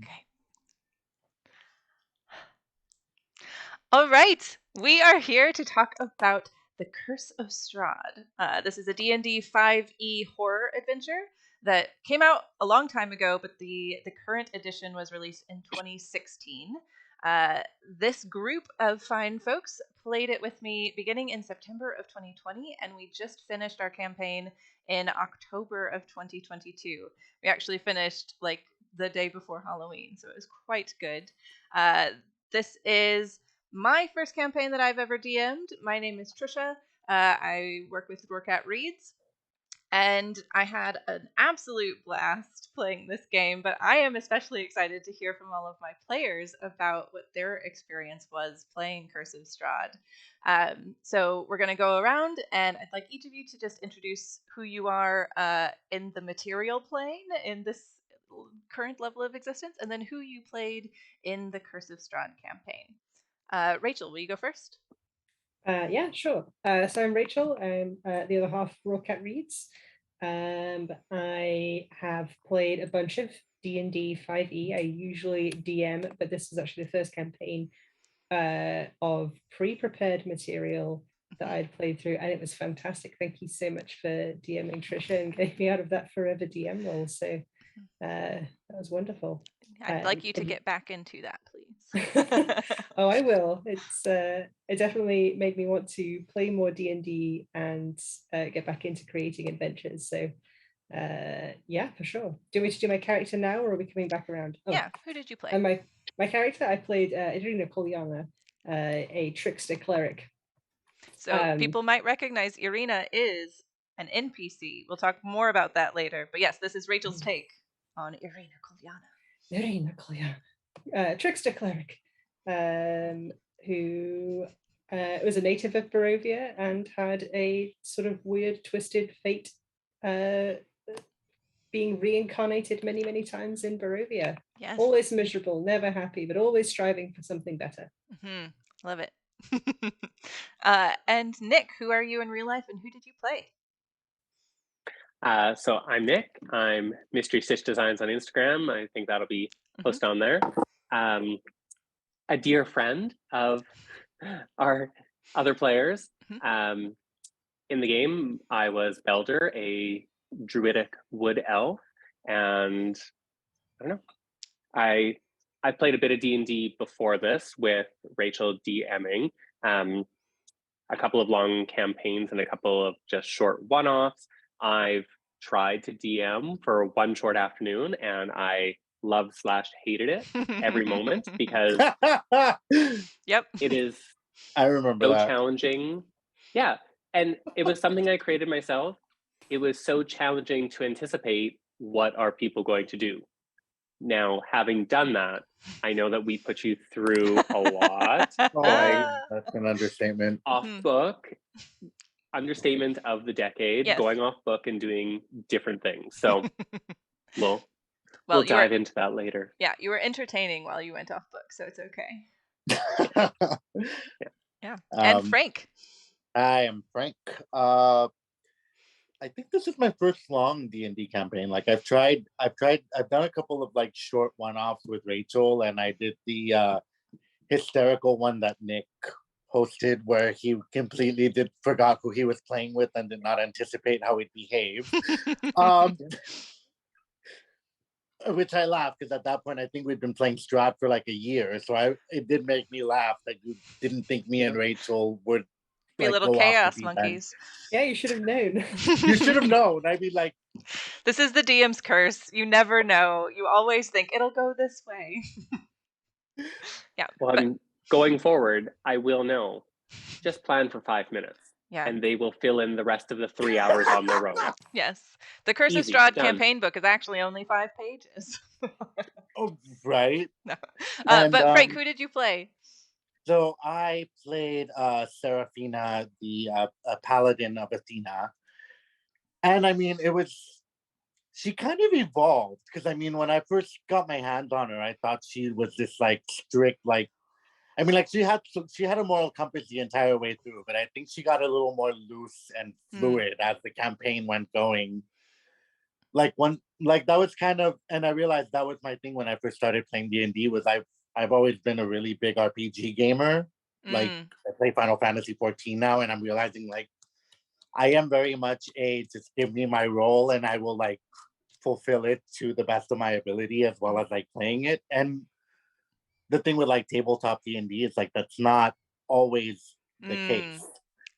Okay. All right. We are here to talk about the Curse of Strahd. This is a D&D 5e horror adventure that came out a long time ago, but the current edition was released in 2016. This group of fine folks played it with me beginning in September of 2020, and we just finished our campaign in October of 2022. We actually finished like the day before Halloween, so it was quite good. This is my first campaign that I've ever DM'd. My name is Trisha. I work with Dwarcat Reads, and I had an absolute blast playing this game, but I am especially excited to hear from all of my players about what their experience was playing Curse of Strahd. So we're going to go around, and I'd like each of you to just introduce who you are in the material plane in this current level of existence, and then who you played in the Curse of Strahd campaign. Rachel, will you go first? Yeah, sure. So I'm Rachel. I'm the other half of Rawcat Reads. I have played a bunch of D&D 5e. I usually DM, but this was actually the first campaign of pre-prepared material that I'd played through, and it was fantastic. Thank you so much for DMing, Trisha, and getting me out of that forever DM role. So that was wonderful. I'd like you to get back into that, please. Oh, I will. It definitely made me want to play more D&D and get back into creating adventures. So yeah, for sure. Do you want me to do my character now, or are we coming back around? Yeah, who did you play? And my character, I played Irina Kolyana, a trickster cleric. So people might recognize Irina is an NPC. We'll talk more about that later. But yes, this is Rachel's take on Irina Kolyana. Irina Kolyana, trickster cleric, who was a native of Barovia and had a sort of weird, twisted fate, being reincarnated many, many times in Barovia. Yes. Always miserable, never happy, but always striving for something better. Mm-hmm. Love it. And Nick, who are you in real life, and who did you play? So I'm Nick. I'm Mystery Stitch Designs on Instagram. I think that'll be posted on there. A dear friend of our other players. In the game, I was Belder, a druidic wood elf, and I don't know. I played a bit of D&D before this with Rachel DMing, a couple of long campaigns and a couple of just short one-offs. I've tried to DM for one short afternoon, and I loved/hated it every moment because yep, it is I remember so that. challenging. Yeah, and it was something I created myself. It was so challenging to anticipate what are people going to do. Now, having done that, I know that we put you through a lot. That's an understatement. Off book, understatement of the decade, yes. Going off book and doing different things. So we'll dive into that later. Yeah, you were entertaining while you went off book, so it's okay. Yeah. And Frank. I am Frank. I think this is my first long D&D campaign. Like I've done a couple of like short one-offs with Rachel, and I did the hysterical one that Nick hosted where he completely forgot who he was playing with and did not anticipate how he'd behave. Which I laughed because at that point I think we'd been playing Strahd for like a year, so it did make me laugh that you didn't think me and Rachel would be like, little chaos monkeys. Yeah, you should have known. You should have known. I'd be like, this is the DM's curse. You never know. You always think it'll go this way. Yeah. Well, going forward, I will know. Just plan for 5 minutes. Yeah. And they will fill in the rest of the 3 hours on their own. Yes. The Curse of Strahd campaign book is actually only 5 pages. Oh, right. No. But Frank, who did you play? So I played Seraphina, the paladin of Athena. And I mean, she kind of evolved because I mean, when I first got my hands on her, I thought she was this like strict, like, I mean, like she had a moral compass the entire way through, but I think she got a little more loose and fluid as the campaign went going. like that was kind of, and I realized that was my thing when I first started playing D&D. Was I've always been a really big RPG gamer. Like I play Final Fantasy 14 now, and I'm realizing like I am very much just give me my role and I will like fulfill it to the best of my ability as well as like playing it. And the thing with like tabletop D&D is like that's not always the case.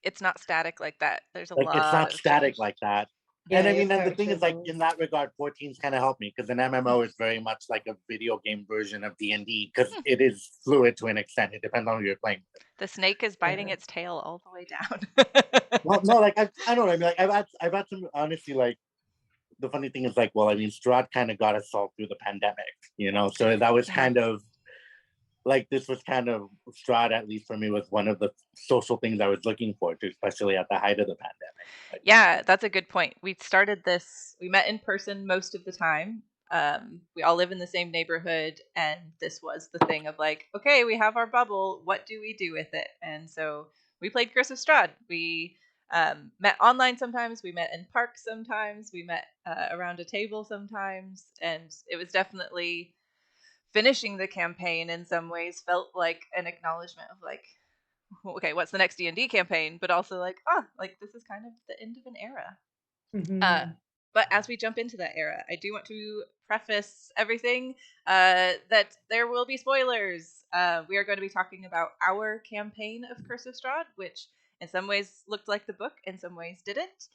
It's not static like that. There's a Like lot it's not of static change. like that. Yeah, And I your mean, and the thing character is like evolves. in that regard, 14's kind of helped me because an MMO is very much like a video game version of D&D because it is fluid to an extent. It depends on who you're playing with. The snake is biting Yeah. its tail all the way down. Well, no, like I don't know. I mean, like I've had some honestly like the funny thing is like, well, I mean, Strahd kind of got us all through the pandemic, you know, so that was kind of like this was kind of Strahd, at least for me, was one of the social things I was looking forward to, especially at the height of the pandemic. Yeah, that's a good point. We started this, we met in person most of the time. We all live in the same neighborhood, and this was the thing of like, okay, we have our bubble. What do we do with it? And so we played Curse of Strahd. We met online sometimes. We met in parks sometimes. We met around a table sometimes. And it was definitely finishing the campaign in some ways felt like an acknowledgement of like, okay, what's the next D&D campaign? But also like, like this is kind of the end of an era. But as we jump into that era, I do want to preface everything that there will be spoilers. We are going to be talking about our campaign of Curse of Strahd, which in some ways looked like the book, in some ways didn't.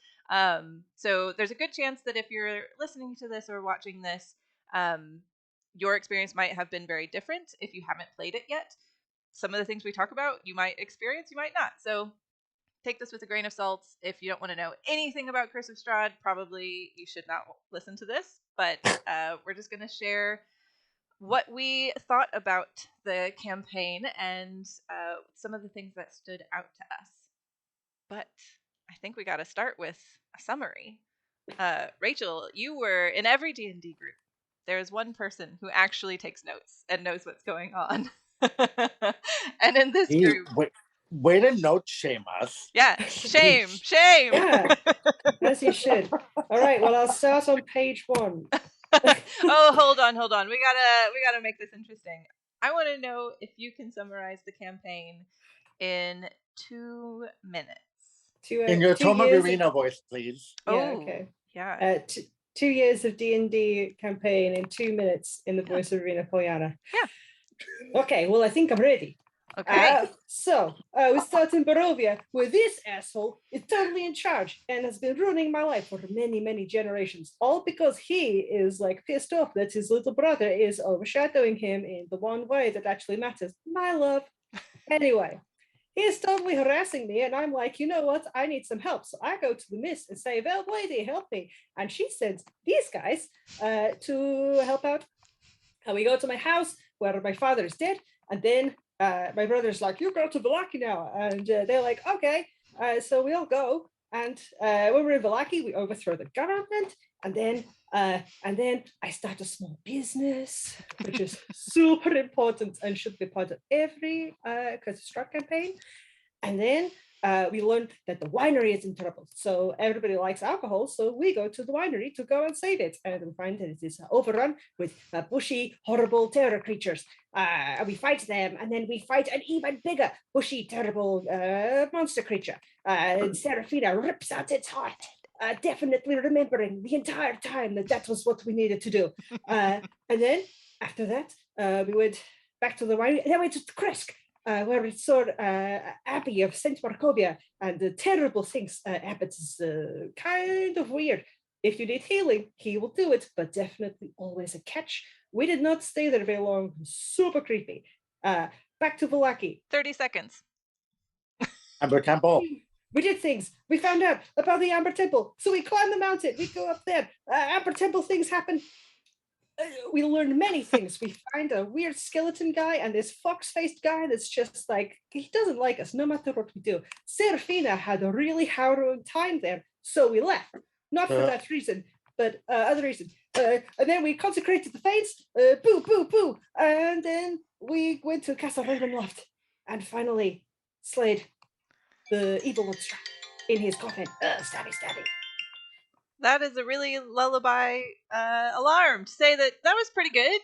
So there's a good chance that if you're listening to this or watching this, your experience might have been very different if you haven't played it yet. Some of the things we talk about, you might experience, you might not. So take this with a grain of salt. If you don't want to know anything about Curse of Strahd, probably you should not listen to this. But we're just going to share what we thought about the campaign and some of the things that stood out to us. But I think we got to start with a summary. Rachel, you were in every D&D group. There is one person who actually takes notes and knows what's going on. And in this group, way to note shame us. Yeah, shame. Yeah, as you should. All right, well, I'll start on page 1. Oh, hold on. We gotta make this interesting. I want to know if you can summarize the campaign in 2 minutes. In your Toma Arena voice, please. Yeah, okay. Yeah. 2 years of D&D campaign in 2 minutes in the voice of Rena Polyana. Yeah. Okay, well, I think I'm ready. Okay. So we start in Barovia, where this asshole is totally in charge and has been ruining my life for many, many generations. All because he is like pissed off that his little brother is overshadowing him in the one way that actually matters, my love. Anyway, he's totally harassing me, and I'm like, you know what? I need some help. So I go to the miss and say, well, lady, help me. And she sends these guys to help out. And we go to my house where my father is dead, and then my brother's like, you go to Vallaki now. And they're like, okay. So we all go. And when we're in Vallaki, we overthrow the government. And then I start a small business, which is super important and should be part of every Curse of Strahd campaign. And then we learned that the winery is in trouble. So everybody likes alcohol. So we go to the winery to go and save it. And we find that it is overrun with bushy, horrible terror creatures. We fight them. And then we fight an even bigger, bushy, terrible monster creature. Serafina rips out its heart. Definitely remembering the entire time that was what we needed to do. And then after that, we went back to the winery. And then we went to Kresk. Where we saw Abbey of St. Markovia, and the terrible things happens is kind of weird. If you need healing, he will do it, but definitely always a catch. We did not stay there very long. Super creepy. Back to Vallaki. 30 seconds. Amber Temple. We did things. We found out about the Amber Temple. So we climb the mountain. We go up there. Amber Temple things happen. We learn many things. We find a weird skeleton guy and this fox-faced guy that's just like, he doesn't like us no matter what we do. Serafina had a really harrowing time there, so we left. Not for that reason, but other reason. And then we consecrated the fates, boo, boo, boo. And then we went to Castle Ravenloft and finally slayed the evil monster in his coffin. Stabby, stabby. That is a really lullaby alarm to say that was pretty good.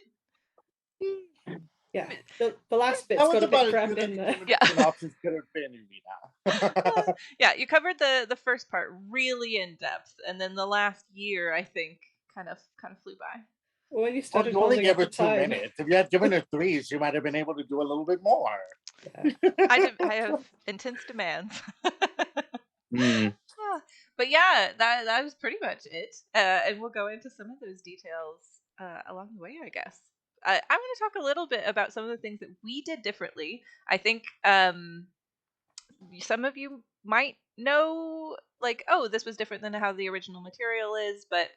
Yeah, the last That bit's was got a about bit as crammed good as in some there. of the Yeah. synopsis could have been, Irina. Yeah, you covered the first part really in depth, and then the last year, I think, kind of flew by. Well, when you Well, started you only holding gave up her the 2 time. minutes. If you had given her 3, she might have been able to do a little bit more. Yeah. I have intense demands. Mm. But yeah, that was pretty much it. And we'll go into some of those details along the way, I guess. I want to talk a little bit about some of the things that we did differently. I think some of you might know, like, oh, this was different than how the original material is, but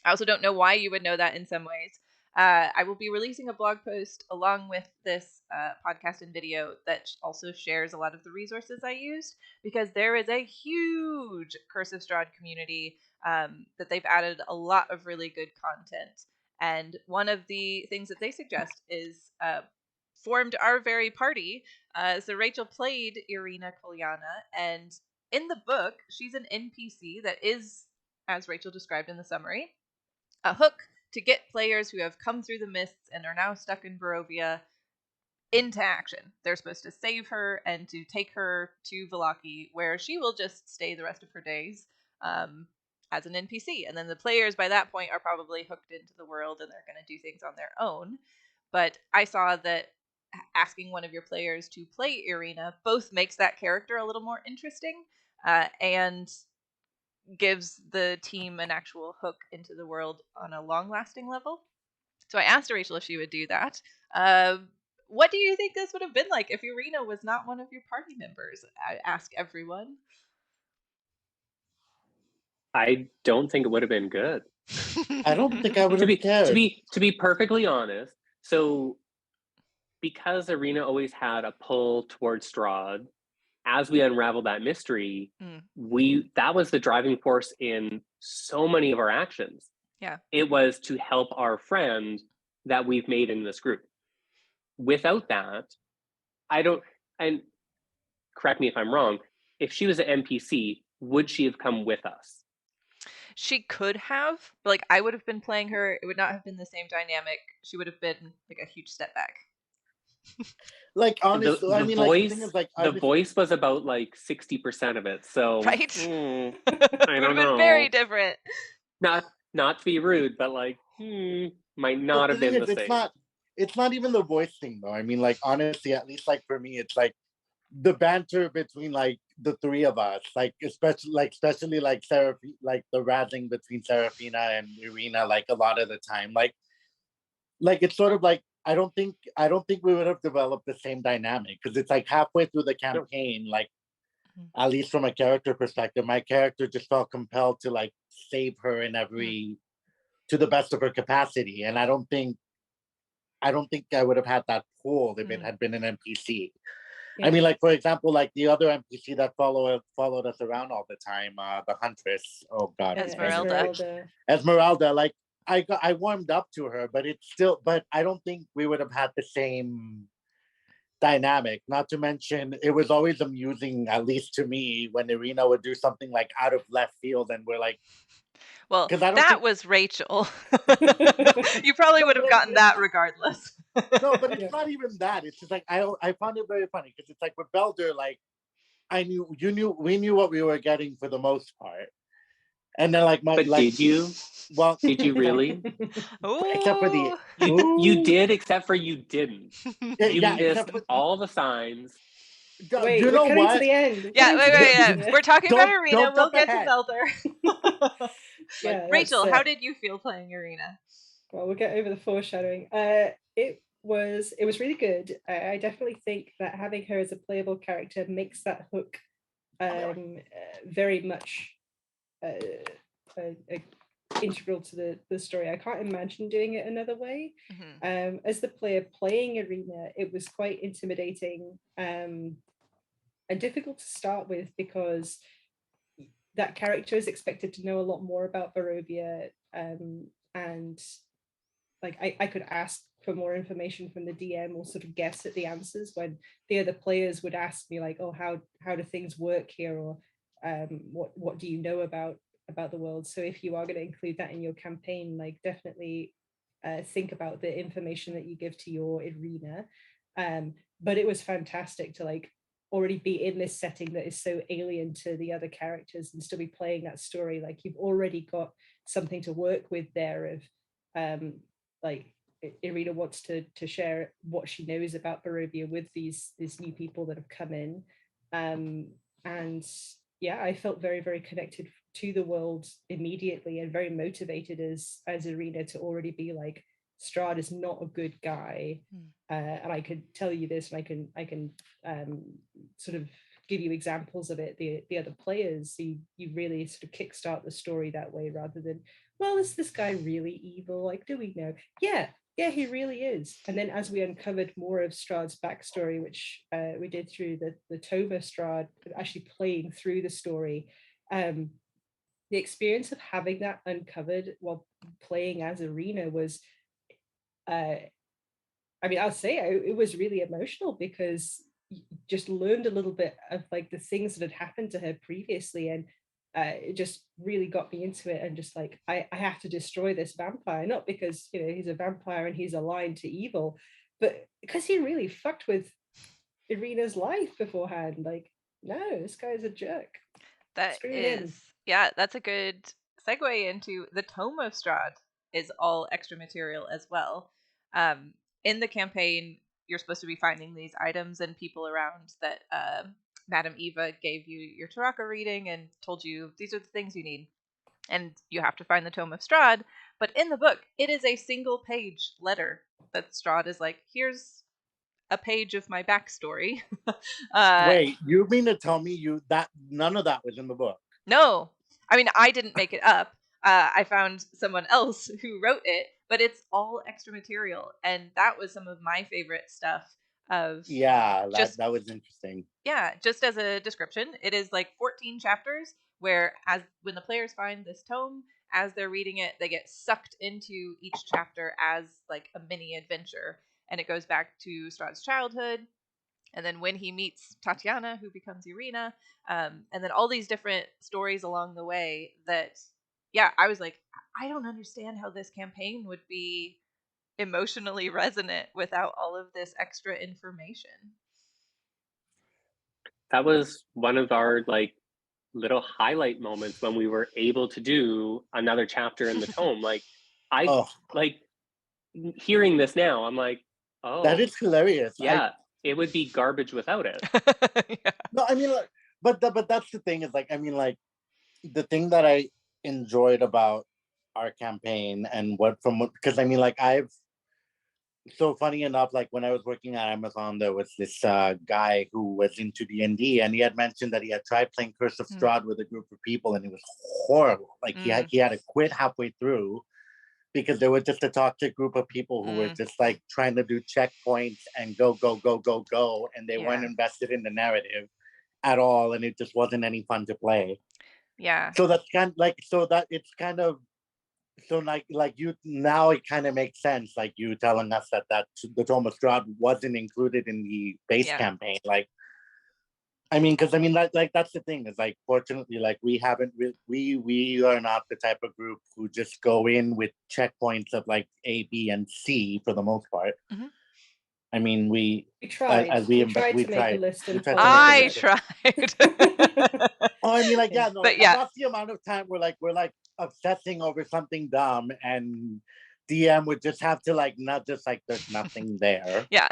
I also don't know why you would know that in some ways. I will be releasing a blog post along with this podcast and video that also shares a lot of the resources I used, because there is a huge Curse of Strahd community that they've added a lot of really good content. And one of the things that they suggest is formed our very party. So Rachel played Irina Kolyana, and in the book, she's an NPC that is, as Rachel described in the summary, a hook to get players who have come through the mists and are now stuck in Barovia into action. They're supposed to save her and to take her to Vallaki, where she will just stay the rest of her days as an NPC. And then the players by that point are probably hooked into the world and they're going to do things on their own. But I saw that asking one of your players to play Irina both makes that character a little more interesting and gives the team an actual hook into the world on a long-lasting level. So I asked Rachel if she would do that. What do you think this would have been like if Irina was not one of your party members? I ask everyone. I don't think it would have been good. I don't think I would To have be cared. perfectly honest, so because Irina always had a pull towards Strahd, as we unraveled that mystery, that was the driving force in so many of our actions. Yeah. It was to help our friend that we've made in this group. Without that, I don't, and correct me if I'm wrong, if she was an NPC, would she have come with us? She could have, but like I would have been playing her. It would not have been the same dynamic. She would have been like a huge step back. Like, honestly, I mean, voice, like, the thing is, like, the voice was about like 60% of it. So, right? I would have been very different. Not to be rude, but like, might not have been the same. It's not even the voice thing, though. I mean, like, honestly, at least like for me, it's like the banter between like the three of us, like especially like like the razzing between Serafina and Irina, like a lot of the time, like it's sort of like I don't think we would have developed the same dynamic, because it's like halfway through the campaign, like at least from a character perspective, my character just felt compelled to like save her in to the best of her capacity, and I don't think I would have had that pull if it had been an NPC. Yeah. I mean, like, for example, like the other NPC that followed us around all the time, the Huntress. Oh God, Esmeralda. Like, I warmed up to her, but I don't think we would have had the same dynamic. Not to mention, it was always amusing, at least to me, when Irina would do something like out of left field, and we're like, well, that was Rachel. You probably would have gotten that regardless. No, but it's not even that. It's just like I found it very funny, because it's like with Belder, like we knew what we were getting for the most part, and then like did you? Well, did you really? Except for the you did, except for you didn't. You missed all the signs. Wait, you know what? To the end. Wait. We're talking about Irina. We'll get to Belder. Rachel, how did you feel playing Irina? Well, we'll get over the foreshadowing. It was really good. I definitely think that having her as a playable character makes that hook very much integral to the story. I can't imagine doing it another way. As the player playing Irina, it was quite intimidating and difficult to start with, because that character is expected to know a lot more about Barovia, and like I could ask for more information from the DM, or sort of guess at the answers, when the other players would ask me like, oh, how do things work here, or what do you know about about the world. So if you are going to include that in your campaign, like definitely think about the information that you give to your arena. But it was fantastic to like already be in this setting that is so alien to the other characters and still be playing that story. Like you've already got something to work with there of like Irina wants to share what she knows about Barovia with these new people that have come in. And yeah, I felt very, very connected to the world immediately and very motivated as Irina to already be like, Strahd is not a good guy. And I could tell you this, and I can sort of give you examples of it. The other players, you really sort of kickstart the story that way rather than, well, is this guy really evil? Like, do we know? Yeah, he really is. And then as we uncovered more of Strahd's backstory, which we did through the Tome of Strahd, actually playing through the story, the experience of having that uncovered while playing as Irina was, I mean, I'll say it was really emotional because you just learned a little bit of like the things that had happened to her previously, and it just really got me into it. And just like I have to destroy this vampire, not because he's a vampire and he's aligned to evil, but because he really fucked with Irina's life beforehand. Like, no, this guy's a jerk. That Screw is, him. yeah, that's a good segue into the Tome of Strahd is all extra material as well. In the campaign, you're supposed to be finding these items and people around that Madame Eva gave you your Taraka reading and told you these are the things you need. And you have to find the Tome of Strahd. But in the book, it is a single page letter that Strahd is like, here's a page of my backstory. Wait, you mean to tell me that none of that was in the book? No, I mean, I didn't make it up. I found someone else who wrote it, but it's all extra material, and that was some of my favorite stuff. Yeah, just that was interesting. Yeah, just as a description, it is like 14 chapters where when the players find this tome, as they're reading it, they get sucked into each chapter as like a mini adventure, and it goes back to Strahd's childhood, and then when he meets Tatiana, who becomes Irina, and then all these different stories along the way that, yeah, I was like, I don't understand how this campaign would be emotionally resonant without all of this extra information. That was one of our like little highlight moments when we were able to do another chapter in the tome. Like like hearing this now, I'm like, oh, that is hilarious. Yeah, it would be garbage without it. Yeah. No, I mean, like, but that's the thing is like, I mean, like, the thing that I enjoyed about our campaign and because I mean, like, so funny enough, like when I was working at Amazon, there was this guy who was into D&D, and he had mentioned that he had tried playing Curse of Strahd with a group of people, and it was horrible. Like he had to quit halfway through because there was just a toxic group of people who were just like trying to do checkpoints and go, and they weren't invested in the narrative at all, and it just wasn't any fun to play. Yeah. So that's kind of like, so that it's kind of, so like you now it kind of makes sense, like you telling us that the Tome of Strahd wasn't included in the base campaign. Like, I mean, because I mean, like that's the thing is like, fortunately, like we are not the type of group who just go in with checkpoints of like A, B, and C for the most part. I mean, we tried. We tried to make a list. I tried. Oh, I mean, like, yeah, no, but that's the amount of time we're like obsessing over something dumb, and DM would just have to like not just like there's nothing there. Yeah.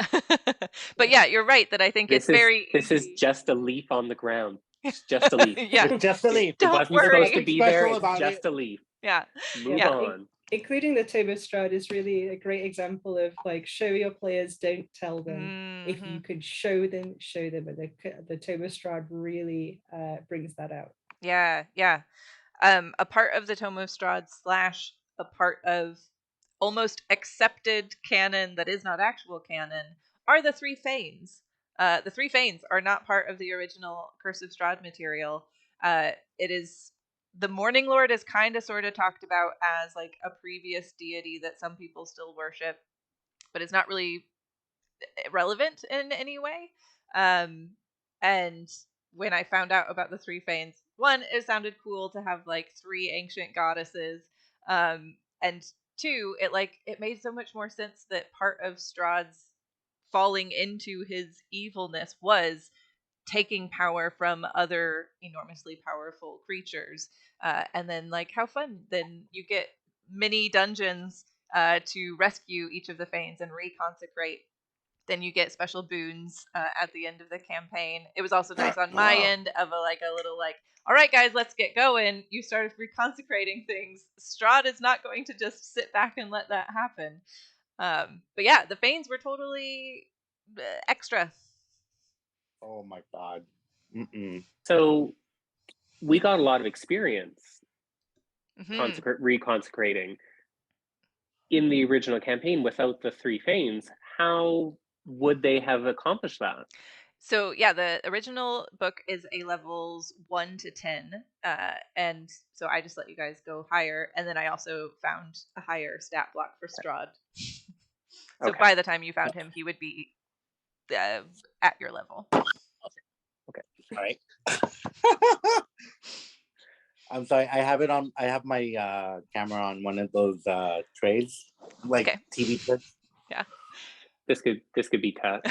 But yeah, you're right that I think this is just a leaf on the ground. It's just a leaf. Yeah. It's just a leaf. Don't it wasn't worry. supposed to be there. It's just a leaf. Yeah. Move on. Including the Tome of Strahd is really a great example of like, show your players, don't tell them. If you could show them, and the Tome of Strahd really brings that out. Yeah. A part of the Tome of Strahd / a part of almost accepted canon that is not actual canon are the Three Fanes. The Three Fanes are not part of the original Curse of Strahd material. It is the Morning Lord is kind of sort of talked about as like a previous deity that some people still worship, but it's not really relevant in any way. And when I found out about the Three Fanes, one, it sounded cool to have like 3 ancient goddesses, and 2, it made so much more sense that part of Strahd's falling into his evilness was taking power from other enormously powerful creatures. And then, like, how fun! Then you get mini dungeons to rescue each of the Fanes and reconsecrate. Then you get special boons at the end of the campaign. It was also nice on my end of a little like, all right, guys, let's get going. You started reconsecrating things. Strahd is not going to just sit back and let that happen. But yeah, the Fanes were totally extra. Oh my god. Mm-mm. So we got a lot of experience Mm-hmm. reconsecrating in the original campaign without the 3 Fanes. How would they have accomplished that? So yeah, the original book is a levels 1 to 10, and so I just let you guys go higher, and then I also found a higher stat block for Strahd. So Okay. by the time you found him, he would be at your level. Okay. All right. I'm sorry. I have my camera on one of those trays, like Okay. TV trays. Yeah. This could be cut.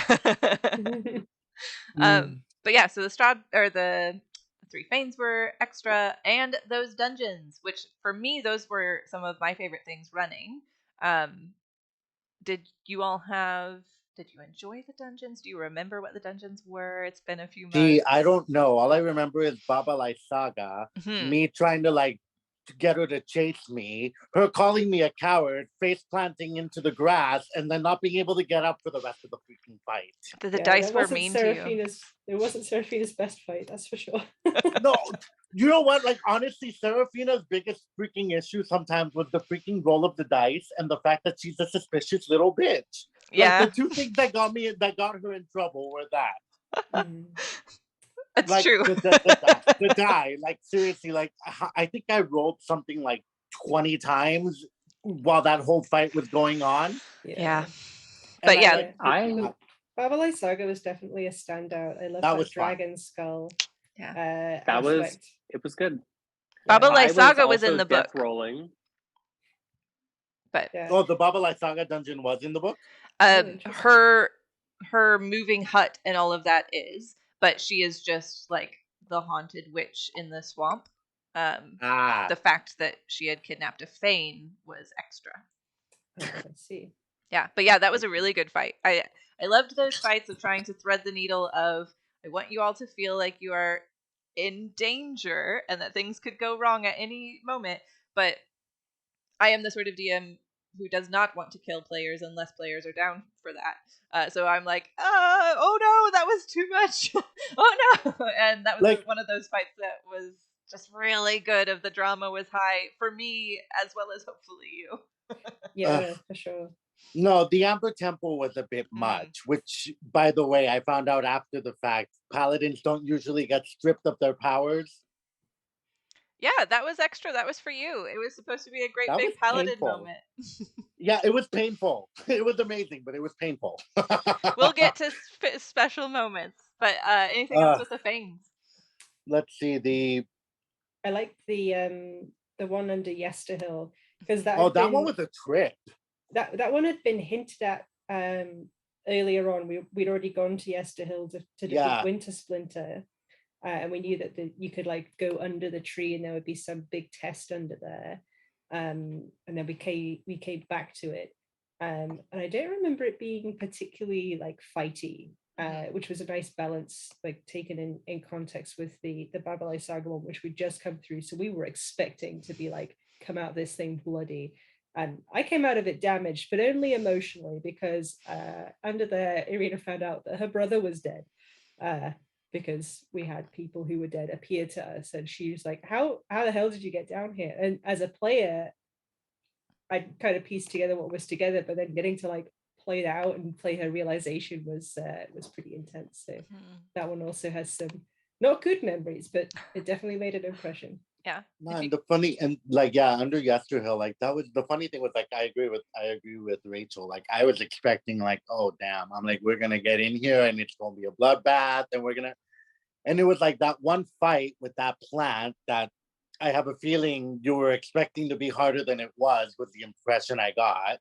But yeah, so the Strahd or the 3 Fanes were extra, and those dungeons, which for me those were some of my favorite things running. Did you enjoy the dungeons? Do you remember what the dungeons were? It's been a few months. See, I don't know. All I remember is Baba Lai Saga, me trying to like get her to chase me, her calling me a coward, face planting into the grass, and then not being able to get up for the rest of the freaking fight. The dice were mean to you. It wasn't Seraphina's best fight, that's for sure. No, you know what? Like, honestly, Seraphina's biggest freaking issue sometimes was the freaking roll of the dice and the fact that she's a suspicious little bitch. Yeah. Like, the 2 things that got her in trouble were that. That's like, true. The die. Like, seriously, like, I think I rolled something like 20 times while that whole fight was going on. Yeah. But yeah, Baba Lai Saga was definitely a standout. I love that dragon skull. Yeah. It was good. Baba Lai Saga was in the book. Rolling. But the Baba Lai Saga dungeon was in the book? Her moving hut and all of that is, but she is just like the haunted witch in the swamp. The fact that she had kidnapped a Fane was extra. I see. Yeah, but yeah, that was a really good fight. I loved those fights of trying to thread the needle of, I want you all to feel like you are in danger and that things could go wrong at any moment, but I am the sort of DM who does not want to kill players unless players are down for that. So I'm like, oh no, that was too much. Oh no. And that was one of those fights that was just really good. Of the drama was high for me as well as hopefully you. Yeah, for sure. No, the Amber Temple was a bit much, which, by the way, I found out after the fact. Paladins don't usually get stripped of their powers. Yeah, that was extra. That was for you. It was supposed to be a great big paladin moment. Yeah, it was painful. It was amazing, but it was painful. We'll get to special moments. But anything else with the Fanes? Let's see. I liked the one under Yesterhill, because that one was a trip. That one had been hinted at earlier on. We'd already gone to Yesterhill to defeat Winter Splinter, and we knew that you could like go under the tree and there would be some big test under there, and then we came back to it, and I don't remember it being particularly like fighty, which was a nice balance, like taken in context with the Baba Lai Saga one, which we'd just come through. So we were expecting to be like, come out this thing bloody. And I came out of it damaged, but only emotionally, because under there, Irina found out that her brother was dead, because we had people who were dead appear to us. And she was like, how the hell did you get down here? And as a player, I kind of pieced together what was together, but then getting to like play it out and play her realization was pretty intense. So that one also has some not good memories, but it definitely made an impression. Yeah. Man, the funny and like under Yesterhill, like that was the funny thing was like I agree with Rachel. Like I was expecting like, oh damn, I'm like, we're gonna get in here and it's gonna be a bloodbath and we're gonna, And it was like that one fight with that plant that I have a feeling you were expecting to be harder than it was the impression I got.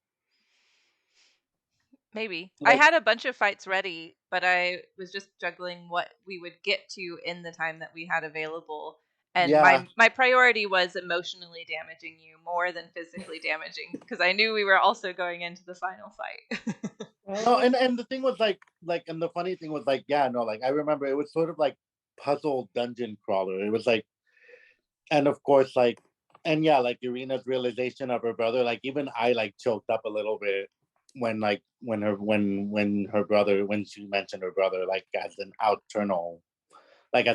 Maybe. I Like, had a bunch of fights ready, but I was just juggling what we would get to in the time that we had available. And yeah. my priority was emotionally damaging you more than physically damaging, because I knew we were also going into the final fight. No, and the thing was like, and the funny thing was like, yeah, no, like I remember it was sort of like puzzle dungeon crawler. It was like, and of course, like, and yeah, like Irina's realization of her brother, like even I like choked up a little bit when when she mentioned her brother, like as an outside thing,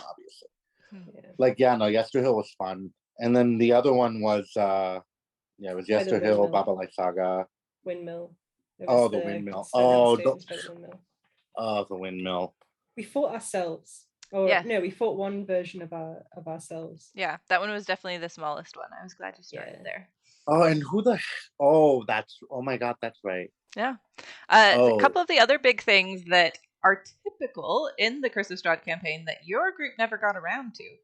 obviously. Yeah. Like, yeah, no, Yesterhill was fun. And then the other one was it was By the Yesterhill, windmill. Baba Light Saga. Windmill. It Oh, was the windmill. Oh, Oh, by the windmill. the windmill. We fought ourselves. Or Yeah. no, we fought one version of ourselves. Yeah, that one was definitely the smallest one. I was glad you started Yeah. there. Oh, and oh my god, that's right. Yeah. A couple of the other big things that are typical in the Curse of Strahd campaign that your group never got around to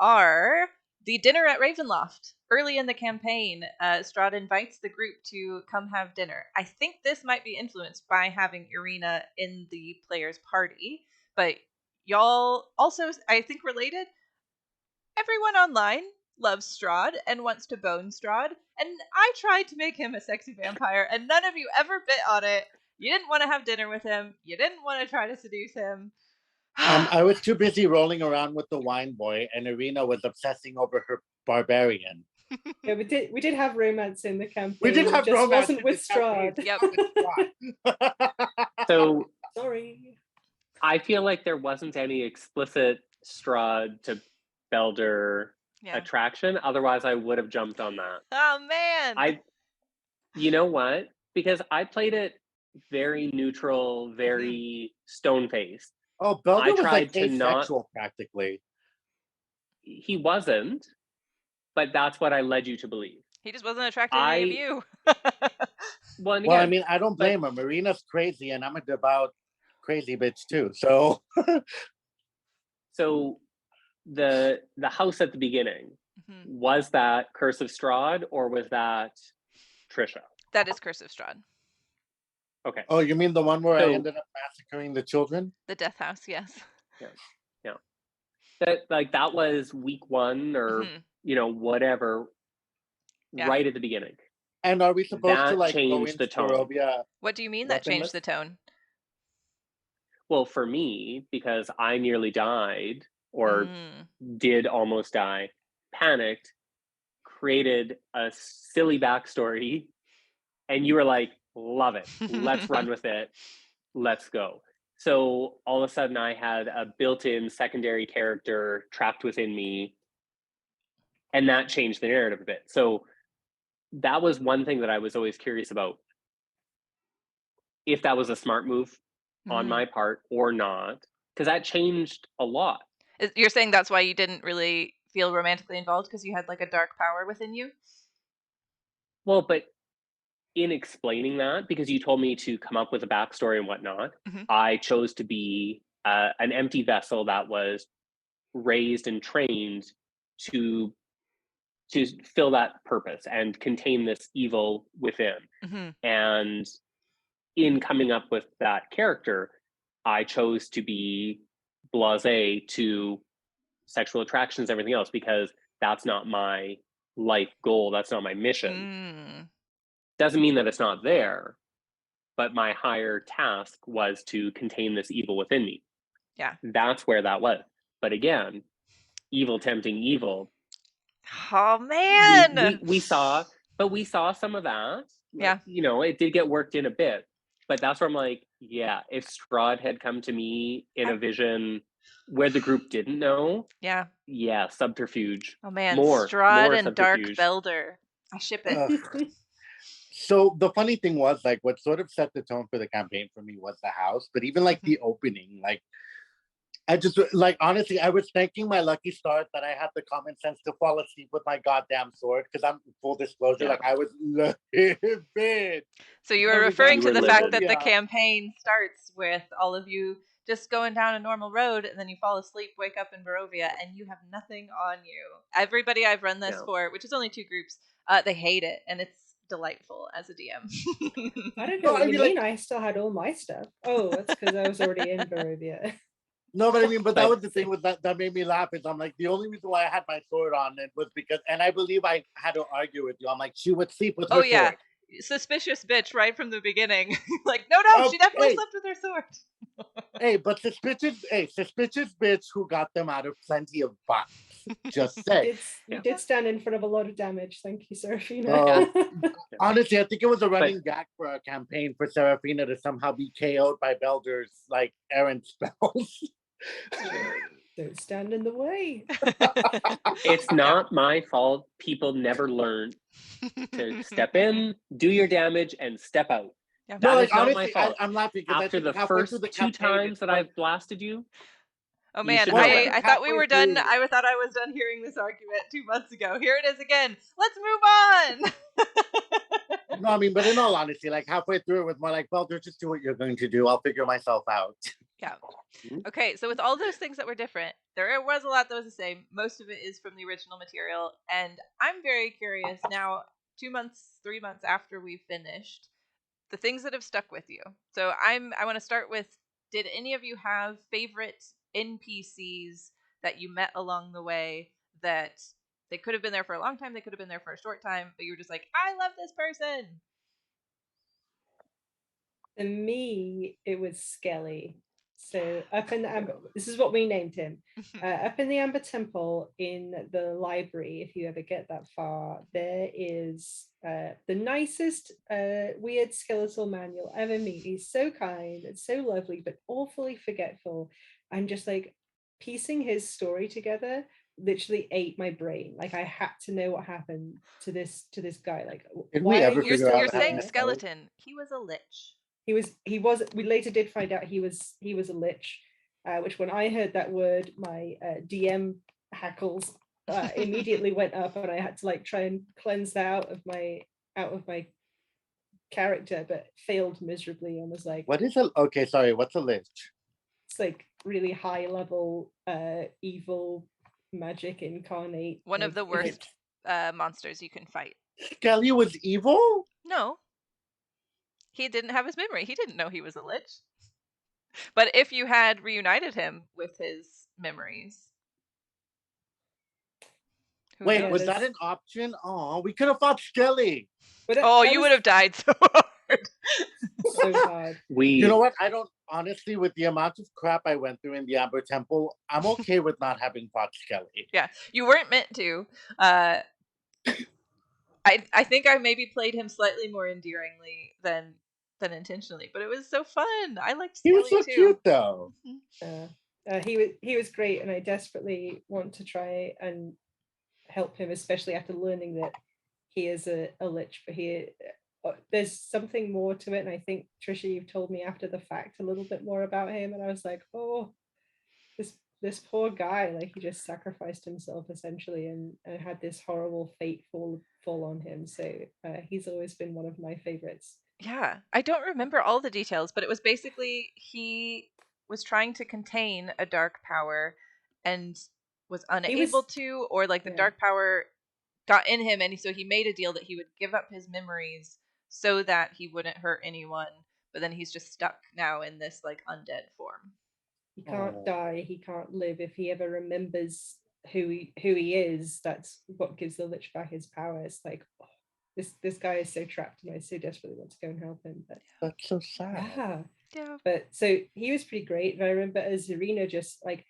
are the dinner at Ravenloft. Early in the campaign, Strahd invites the group to come have dinner. I think this might be influenced by having Irina in the player's party, but y'all also, I think, related. Everyone online loves Strahd and wants to bone Strahd, and I tried to make him a sexy vampire, and none of you ever bit on it. You didn't want to have dinner with him. You didn't want to try to seduce him. I was too busy rolling around with the wine boy, and Irina was obsessing over her barbarian. Yeah, we did have romance in the campaign. We did have just romance wasn't with Strahd. Yep. So Sorry. I feel like there wasn't any explicit Strahd to Belder attraction. Otherwise, I would have jumped on that. Oh man! You know what? Because I played it very neutral, very stone-faced. Oh, Belder was like asexual practically. He wasn't, but that's what I led you to believe. He just wasn't attracted to any of you. Well, I mean, I don't blame him. Marina's crazy, and I'm a devout crazy bitch too. So, so the house at the beginning, was that Curse of Strahd or was that Trisha? That is Curse of Strahd. Okay. Oh, you mean the one where I ended up massacring the children? The death house, yes. Yeah. That was week 1 or whatever, right at the beginning. And are we supposed to like change go into the tone? Barovia? What do you mean that changed the tone? Well, for me, because I nearly died or did almost die, panicked, created a silly backstory, and you were like, love it. Let's run with it. Let's go. So all of a sudden I had a built-in secondary character trapped within me, and that changed the narrative a bit. So that was one thing that I was always curious about, if that was a smart move on my part or not, because that changed a lot. You're saying that's why you didn't really feel romantically involved, because you had like a dark power within you? Well, but in explaining that, because you told me to come up with a backstory and whatnot, I chose to be an empty vessel that was raised and trained to fill that purpose and contain this evil within. And in coming up with that character, I chose to be blasé to sexual attractions, everything else, because that's not my life goal. That's not my mission. Doesn't mean that it's not there, but my higher task was to contain this evil within me. Yeah. That's where that was. But again, evil tempting evil. Oh man. We saw some of that. Yeah. It did get worked in a bit, but that's where I'm like, yeah, if Strahd had come to me in a vision where the group didn't know. Yeah, subterfuge. Oh man, more Strahd and subterfuge. Dark Belder. I ship it. So the funny thing was, like, what sort of set the tone for the campaign for me was the house, but even like the opening, like, I just, like, honestly, I was thanking my lucky stars that I had the common sense to fall asleep with my goddamn sword, because I'm, full disclosure, like, I was livid. So you were referring to the fact that the campaign starts with all of you just going down a normal road, and then you fall asleep, wake up in Barovia, and you have nothing on you. Everybody I've run this for, which is only 2 groups, they hate it, and it's delightful as a DM. I don't know what you mean. I still had all my stuff. Oh, that's because I was already in Barovia. No, but I mean, but that was the thing with that made me laugh is I'm like, the only reason why I had my sword on it was because, and I believe I had to argue with you. I'm like, she would sleep with her sword. Suspicious bitch right from the beginning. Like, no, she definitely slept with her sword. But suspicious bitch who got them out of plenty of box. Just say. You did stand in front of a lot of damage. Thank you, Seraphina. Honestly, I think it was a running gag for a campaign for Seraphina to somehow be KO'd by Belder's like errant spells. Don't stand in the way. It's not my fault. People never learn to step in, do your damage, and step out. Yeah. That is not my fault. I'm laughing after the first 2 times that I've blasted you. Oh man, I thought we were done. I thought I was done hearing this argument 2 months ago. Here it is again. Let's move on. No, I mean, but in all honesty, like halfway through it was more like, well, just do what you're going to do. I'll figure myself out. Yeah. Okay, so with all those things that were different, there was a lot that was the same. Most of it is from the original material, and I'm very curious now, 2 months, 3 months after we've finished, the things that have stuck with you. So I want to start with, did any of you have favorite NPCs that you met along the way that they could have been there for a long time, they could have been there for a short time, but you were just like, I love this person? For me, it was Skelly. So up in the Amber, this is what we named him. Up in the Amber Temple in the library, if you ever get that far, there is the nicest weird skeletal man you'll ever meet. He's so kind and so lovely, but awfully forgetful. And just like piecing his story together literally ate my brain. Like I had to know what happened to this guy. Like you're saying skeleton. He was a lich. He was. We later did find out he was a lich, which when I heard that word, my DM hackles immediately went up, and I had to like try and cleanse that out of my character, but failed miserably and was like, what's a lich? It's like really high level evil magic incarnate. One of the worst monsters you can fight. Skelly was evil? No. He didn't have his memory. He didn't know he was a lich. But if you had reunited him with his memories... Wait, was that an option? Oh, we could have fought Skelly. You would have died so hard. So hard. You know what? I don't, honestly, with the amount of crap I went through in the Amber Temple, I'm okay with not having fought Skelly. Yeah, you weren't meant to. I think I maybe played him slightly more endearingly than intentionally, but it was so fun. I liked Skelly too. He was so cute, though. He was great, and I desperately want to try and help him, especially after learning that he is a lich. But there's something more to it, and I think Trisha, you've told me after the fact a little bit more about him, and I was like, oh, this poor guy, like he just sacrificed himself essentially and had this horrible fate fall on him. So he's always been one of my favorites. Yeah, I don't remember all the details, but it was basically he was trying to contain a dark power and was unable to, or like the dark power got in him, and so he made a deal that he would give up his memories so that he wouldn't hurt anyone, but then he's just stuck now in this like undead form. He can't die, he can't live. If he ever remembers who he is, that's what gives the lich back his power. It's like, this guy is so trapped, and I so desperately want to go and help him. But that's so sad. Yeah. But so he was pretty great. And I remember as Zarina, just like,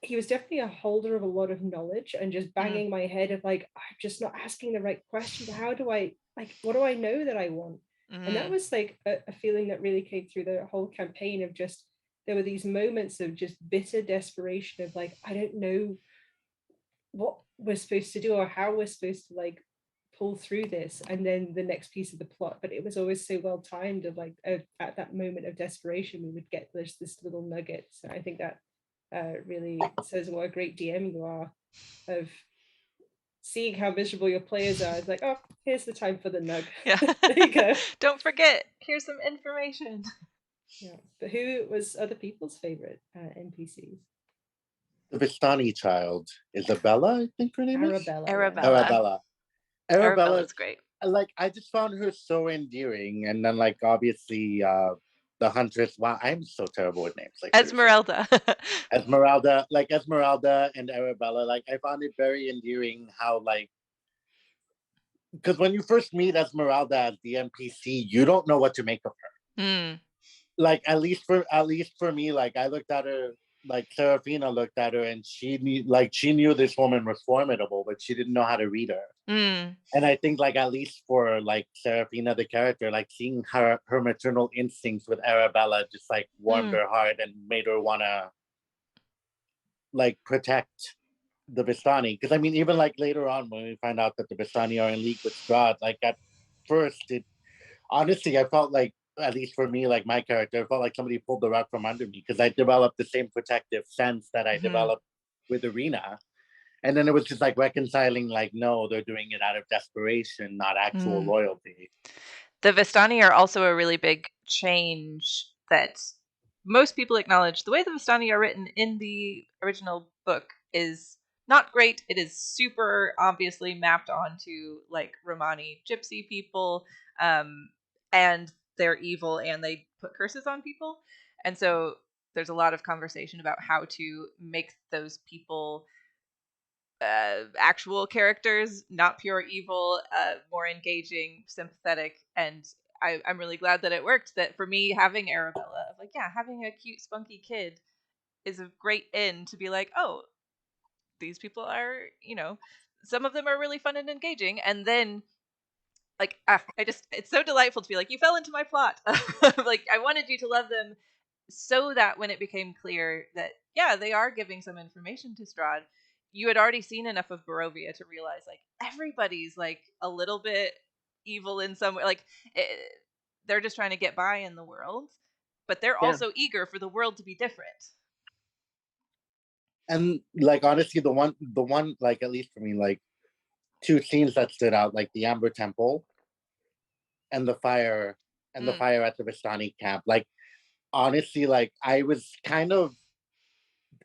he was definitely a holder of a lot of knowledge, and just banging my head of like, I'm just not asking the right questions. How do I, like, what do I know that I want? And that was like a feeling that really came through the whole campaign of just, there were these moments of just bitter desperation of like, I don't know what we're supposed to do or how we're supposed to like pull through this, and then the next piece of the plot. But it was always so well timed of like at that moment of desperation we would get this little nugget. So I think that really says what a great DM you are, of seeing how miserable your players are. It's like, oh, here's the time for the nug. Yeah. There you go. Don't forget, here's some information. Yeah. But who was other people's favorite NPCs? The Vistani child, Isabella, I think her name is. Arabella. Yeah. Arabella. Arabella's great. like, I just found her so endearing, and then like obviously the Huntress. Wow, I'm so terrible with names. Like seriously. Esmeralda and Arabella. Like I found it very endearing how like, because when you first meet Esmeralda as the NPC, you don't know what to make of her. Mm. Like at least for me, like I looked at her, like Serafina looked at her, and she knew this woman was formidable, but she didn't know how to read her. Mm. And I think like at least for like Serafina the character, like seeing her maternal instincts with Arabella just like warmed her heart and made her wanna like protect the Vistani. Because I mean, even like later on when we find out that the Vistani are in league with Strahd, like at first it honestly I felt like, at least for me, like my character, I felt like somebody pulled the rug from under me because I developed the same protective sense that I developed with Arena. And then it was just like reconciling, like, no, they're doing it out of desperation, not actual loyalty. The Vistani are also a really big change that most people acknowledge. The way the Vistani are written in the original book is not great. It is super obviously mapped onto like Romani gypsy people, and they're evil and they put curses on people. And so there's a lot of conversation about how to make those people actual characters, not pure evil, more engaging, sympathetic, and I'm really glad that it worked. That for me, having Arabella, like having a cute, spunky kid is a great in to be like, oh, these people are, some of them are really fun and engaging, and then like it's so delightful to be like, you fell into my plot. Like I wanted you to love them, so that when it became clear that they are giving some information to Strahd, you had already seen enough of Barovia to realize like everybody's like a little bit evil in some way. Like they're just trying to get by in the world, but they're also eager for the world to be different. And like honestly, the one like, at least for me, like two scenes that stood out, like the Amber Temple and the fire at the Vistani camp. Like honestly, like I was kind of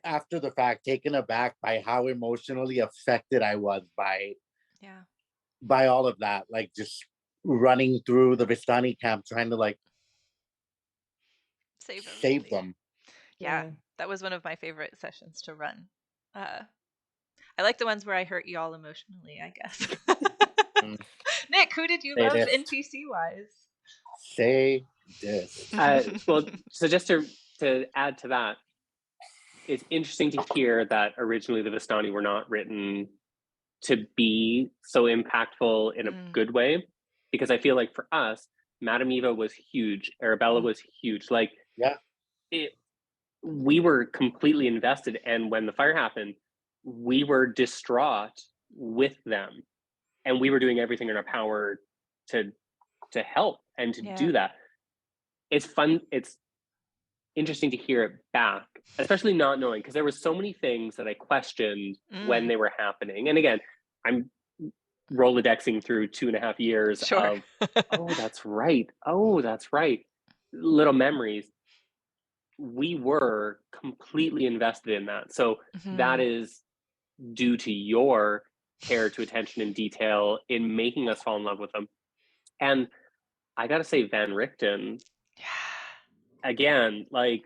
after the fact taken aback by how emotionally affected I was by all of that. Like just running through the Vistani camp trying to like save them. Yeah, that was one of my favorite sessions to run. I like the ones where I hurt you all emotionally, I guess. Nick, who did you love NPC wise? Say this. Well, so just to add to that, it's interesting to hear that originally the Vistani were not written to be so impactful in a good way, because I feel like for us, Madame Eva was huge, Arabella was huge. Like, we were completely invested, and when the fire happened, we were distraught with them, and we were doing everything in our power to help and to do that. It's fun. It's interesting to hear it back, especially not knowing, because there were so many things that I questioned when they were happening. And again, I'm Rolodexing through 2.5 years of, oh, that's right. Oh, that's right. Little memories. We were completely invested in that. So that is due to your care to attention and detail in making us fall in love with them. And I gotta say, Van Richten, again, like,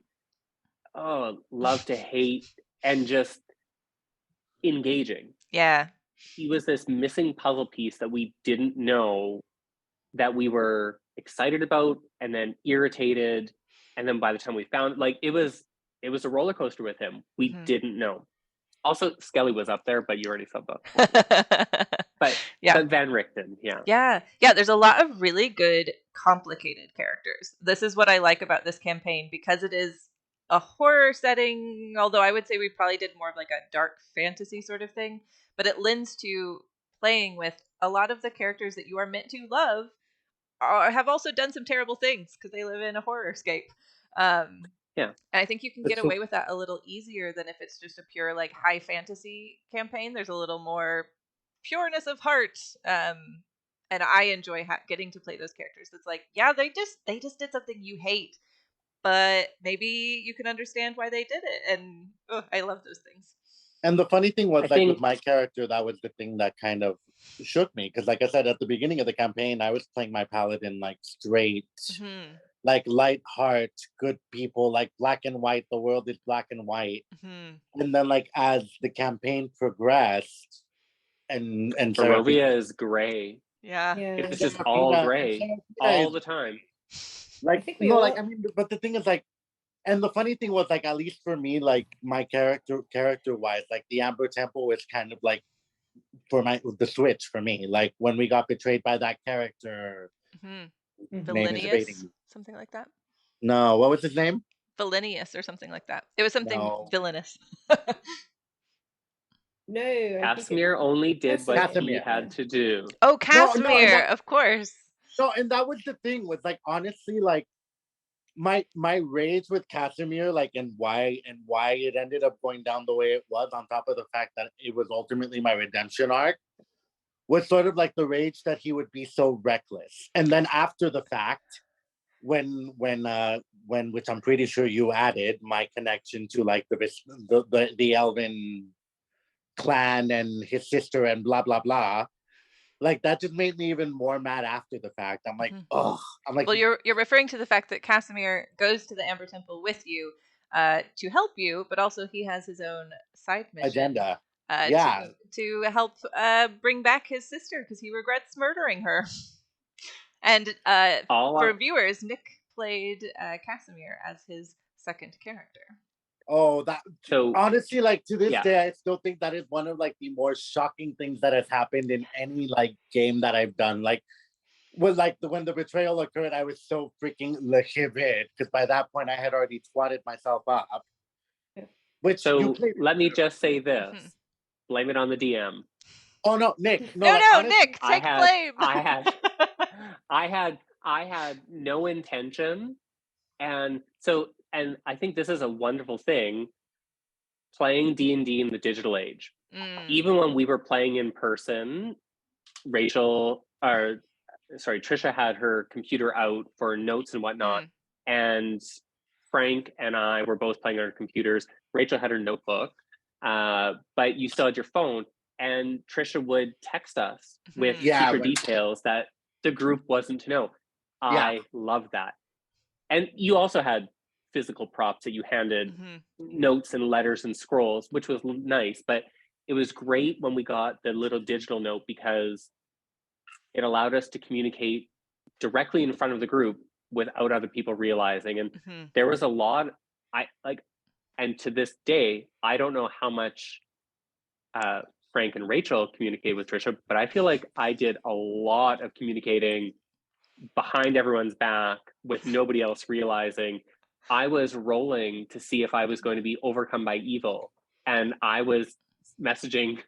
oh, love to hate and just engaging. Yeah. He was this missing puzzle piece that we didn't know that we were excited about, and then irritated, and then by the time we found, like, it was a roller coaster with him. We didn't know. Also, Skelly was up there, but you already said that. But Van Richten, yeah. There's a lot of really good, complicated characters. This is what I like about this campaign, because it is a horror setting. Although I would say we probably did more of like a dark fantasy sort of thing, but it lends to playing with a lot of the characters that you are meant to love have also done some terrible things because they live in a horrorscape. And I think you can get away with that a little easier than if it's just a pure like high fantasy campaign. There's a little more pureness of heart, and I enjoy getting to play those characters. It's like, they just did something you hate, but maybe you can understand why they did it. And I love those things. And the funny thing was, I like, think- with my character, that was the thing that kind of shook me. Because, like I said, at the beginning of the campaign, I was playing my paladin, like, straight, like, light heart, good people, like, black and white. The world is black and white. And then, like, as the campaign progressed, and Barovia is gray. Yeah. It's just all gray all the time. Like, I think we no, all... like, I mean, but the thing is, like, and the funny thing was, like, at least for me, like, my character-wise, like, the Amber Temple was kind of like the switch for me. Like, when we got betrayed by that character, name is evading Valinius, me. something like that. No, what was his name? Valinius or something like that. It was something villainous. No, Casimir only did what he Casimir. had to do. Oh, Casimir, of course. No, and that was the thing, was, like, honestly, like, my rage with Casimir, like, and why it ended up going down the way it was, on top of the fact that it was ultimately my redemption arc, was sort of like the rage that he would be so reckless. And then after the fact, when which I'm pretty sure you added, my connection to, like, the Elven clan and his sister and blah blah blah, like, that just made me even more mad after the fact. I'm like, ugh. I'm like, well, you're referring to the fact that Casimir goes to the Amber Temple with you to help you, but also he has his own side mission agenda. To help bring back his sister because he regrets murdering her. And for viewers, Nick played Casimir as his second character. Oh, that, so honestly, like, to this day, I still think that is one of, like, the more shocking things that has happened in any, like, game that I've done. Like, when the betrayal occurred, I was so freaking livid because by that point I had already twatted myself up. Which, so let me just say this: blame it on the DM. Oh no, Nick! No, honestly, Nick, take blame. I had no intention, and I think this is a wonderful thing. Playing D&D in the digital age, even when we were playing in person, Trisha had her computer out for notes and whatnot, and Frank and I were both playing on our computers. Rachel had her notebook, but you still had your phone, and Trisha would text us with secret details that the group wasn't to know. I love that. And you also had physical props that you handed notes and letters and scrolls, which was nice, but it was great when we got the little digital note because it allowed us to communicate directly in front of the group without other people realizing. And there was a lot, and to this day, I don't know how much Frank and Rachel communicated with Trisha, but I feel like I did a lot of communicating behind everyone's back with nobody else realizing. I was rolling to see if I was going to be overcome by evil, and I was messaging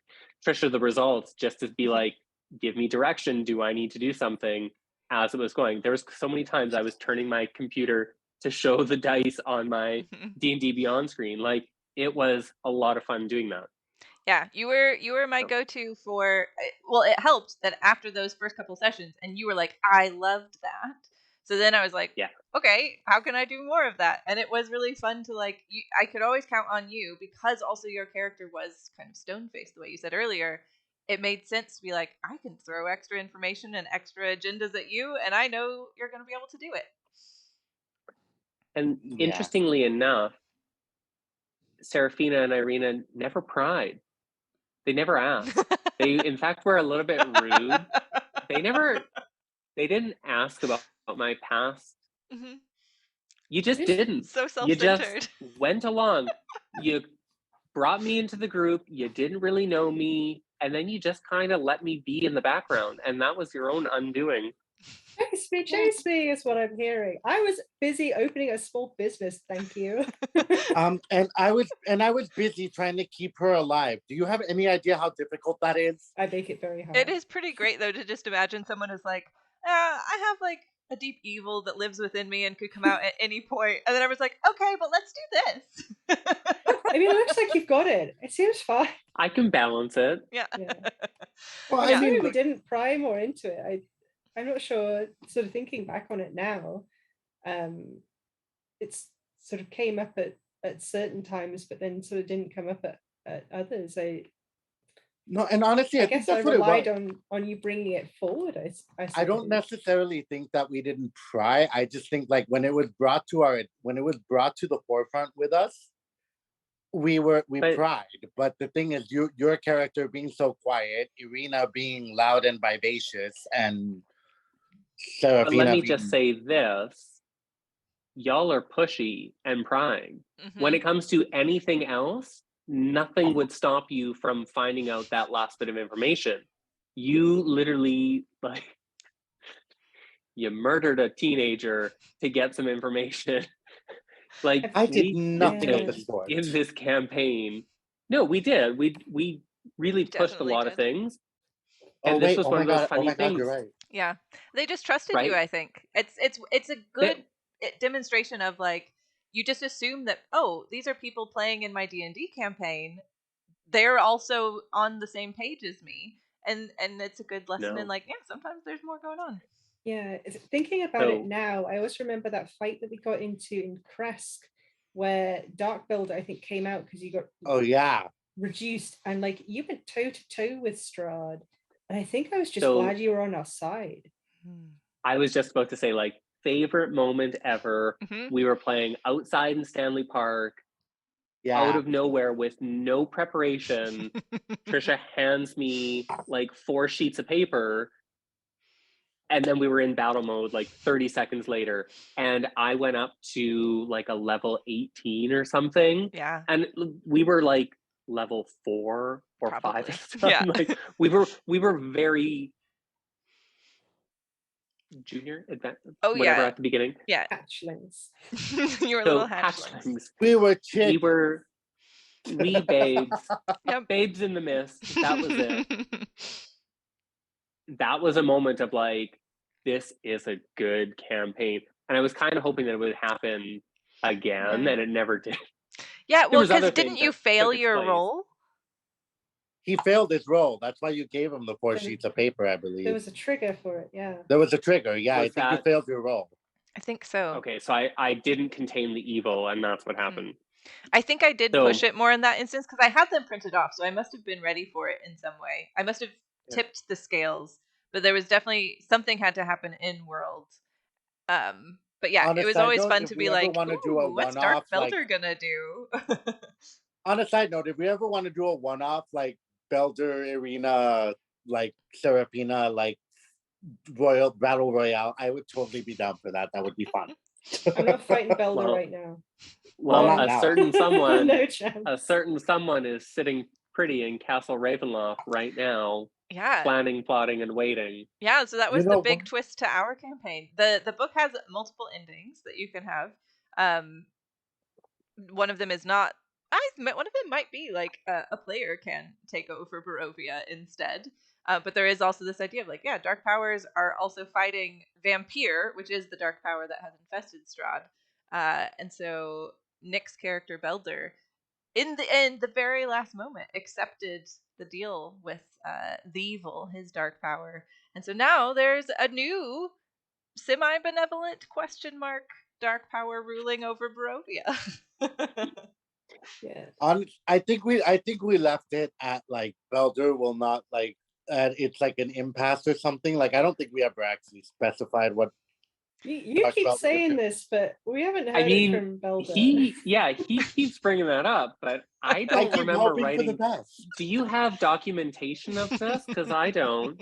Trisha the results just to be like, give me direction, do I need to do something, as it was going. There was so many times I was turning my computer to show the dice on my D&D Beyond screen. Like, it was a lot of fun doing that. Yeah, you were my go-to for, well, it helped that after those first couple sessions, and you were like, I loved that. So then I was like, okay, how can I do more of that? And it was really fun to, like, I could always count on you because also your character was kind of stone-faced the way you said earlier. It made sense to be like, I can throw extra information and extra agendas at you, and I know you're going to be able to do it. And interestingly enough, Serafina and Irina never pried. They never asked. They, in fact, were a little bit rude. They didn't ask about my past. You just didn't. So self-centered. You just went along. You brought me into the group. You didn't really know me. And then you just kind of let me be in the background. And that was your own undoing. Chase me is what I'm hearing. I was busy opening a small business, thank you. And I was busy trying to keep her alive. Do you have any idea how difficult that is? I make it very hard. It is pretty great though to just imagine someone is like, I have like a deep evil that lives within me and could come out at any point. And then I was like, okay, but let's do this. I mean, it looks like you've got it. It seems fine. I can balance it. Yeah. Well, I mean, we didn't pry more into it. I'm not sure, sort of thinking back on it now, it's sort of came up at certain times, but then sort of didn't come up at others. No, and honestly, I think guess I that's what it was. relied on you bringing it forward. I don't necessarily think that we didn't try. I just think like when it was brought to the forefront with us, we tried. But the thing is, your character being so quiet, Irina being loud and vivacious, and Serafina But let me being... just say this: y'all are pushy and prying. When it comes to anything else, nothing would stop you from finding out that last bit of information. You literally like you murdered a teenager to get some information. Like I did nothing of the sort in this campaign. No, we did. We really pushed a lot of things. And this was one of those funny things. You're right. Yeah, they just trusted you. I think it's a good demonstration of like you just assume that, oh, these are people playing in my D&D campaign. They're also on the same page as me, and it's a good lesson in like, yeah, sometimes there's more going on. Yeah, thinking about it now, I always remember that fight that we got into in Kresk, where Dark Builder, I think, came out because you got reduced, and like you went toe to toe with Strahd, and I think I was just glad you were on our side. I was just about to say, like, favorite moment ever. We were playing outside in Stanley Park, out of nowhere with no preparation. Trisha hands me like 4 sheets of paper, and then we were in battle mode like 30 seconds later, and I went up to like a level 18 or something. Yeah. And we were like level 4 or Probably. 5. Yeah. Like we were very junior, advanced, whatever at the beginning. Yeah. Hatchlings. You were little hatchlings. We were chicks. We were wee babes. Babes in the mist. That was it. That was a moment of like, this is a good campaign. And I was kind of hoping that it would happen again, and it never did. Yeah, well, because didn't you fail your roll? He failed his roll. That's why you gave him the 4 sheets of paper, I believe. There was a trigger for it, yeah. There was a trigger, yeah. I think you failed your roll. I think so. Okay, so I didn't contain the evil, and that's what happened. I think I did push it more in that instance, because I had them printed off, so I must have been ready for it in some way. I must have tipped the scales, but there was definitely something had to happen in world. But yeah, it was always fun to be like, ooh, what's Dark Belder gonna do? On a side note, if we ever want to do a one-off, like Belder, Irina, like Serafina, like Royal Battle Royale, I would totally be down for that. That would be fun. I'm not fighting Belder right now. Well, a certain someone, a certain someone is sitting pretty in Castle Ravenloft right now. Yeah. Planning, plotting, and waiting. Yeah, so that was the big twist to our campaign. The book has multiple endings that you can have. One of them is not. One of them might be like a player can take over Barovia instead. But there is also this idea of like, yeah, dark powers are also fighting Vampire, which is the dark power that has infested Strahd. And so Nick's character Belder, in the end, the very last moment, accepted the deal with the evil, his dark power. And so now there's a new semi-benevolent question mark dark power ruling over Barovia. Yeah. I think we left it at like Belder will not like it's like an impasse or something. Like I don't think we ever actually specified what. You keep saying this, but we haven't heard it from Belder. He keeps bringing that up, but I don't remember writing. Do you have documentation of this? Because I don't.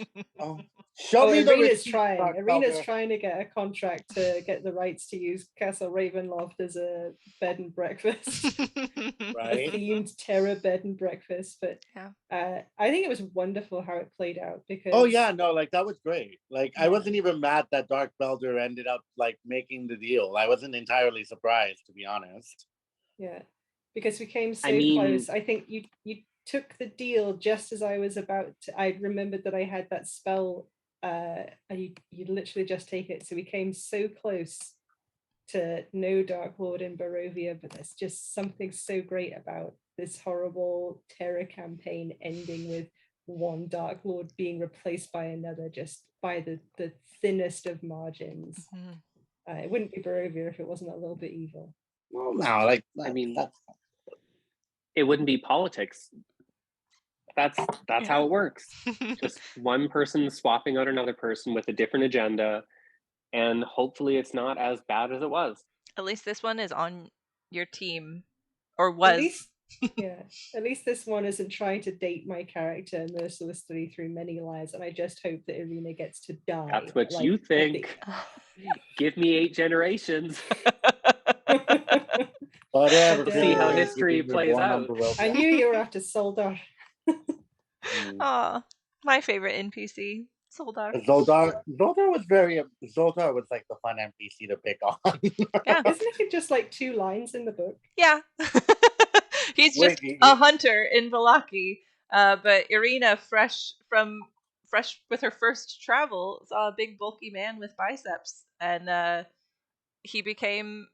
Show me Irina's trying. Irina's trying to get a contract to get the rights to use Castle Ravenloft as a bed and breakfast. Right. A themed terror bed and breakfast. But I think it was wonderful how it played out because like that was great. Like I wasn't even mad that Dark Belder ended up like making the deal. I wasn't entirely surprised, to be honest. Yeah. Because we came so close. I think you took the deal just as I was about to. I remembered that I had that spell. And you literally just take it. So we came so close to no Dark Lord in Barovia, but there's just something so great about this horrible terror campaign ending with one Dark Lord being replaced by another, just by the thinnest of margins. It wouldn't be Barovia if it wasn't a little bit evil. Well, no, like I mean, that's it wouldn't be politics. That's how it works. Just one person swapping out another person with a different agenda, and hopefully it's not as bad as it was. At least this one is on your team, or At was. least, yeah. At least this one isn't trying to date my character mercilessly through many lies, and I just hope that Irina gets to die. That's what you think. Give me 8 generations. whatever. We'll see how Damn. history plays out. I knew you were after Soldar. Aw, my favorite NPC, Soldar. Zoldar was like the fun NPC to pick on. Yeah. Isn't it just like 2 lines in the book? Yeah. He's just a hunter in Vallaki. But Irina, fresh with her first travel, saw a big bulky man with biceps, and he became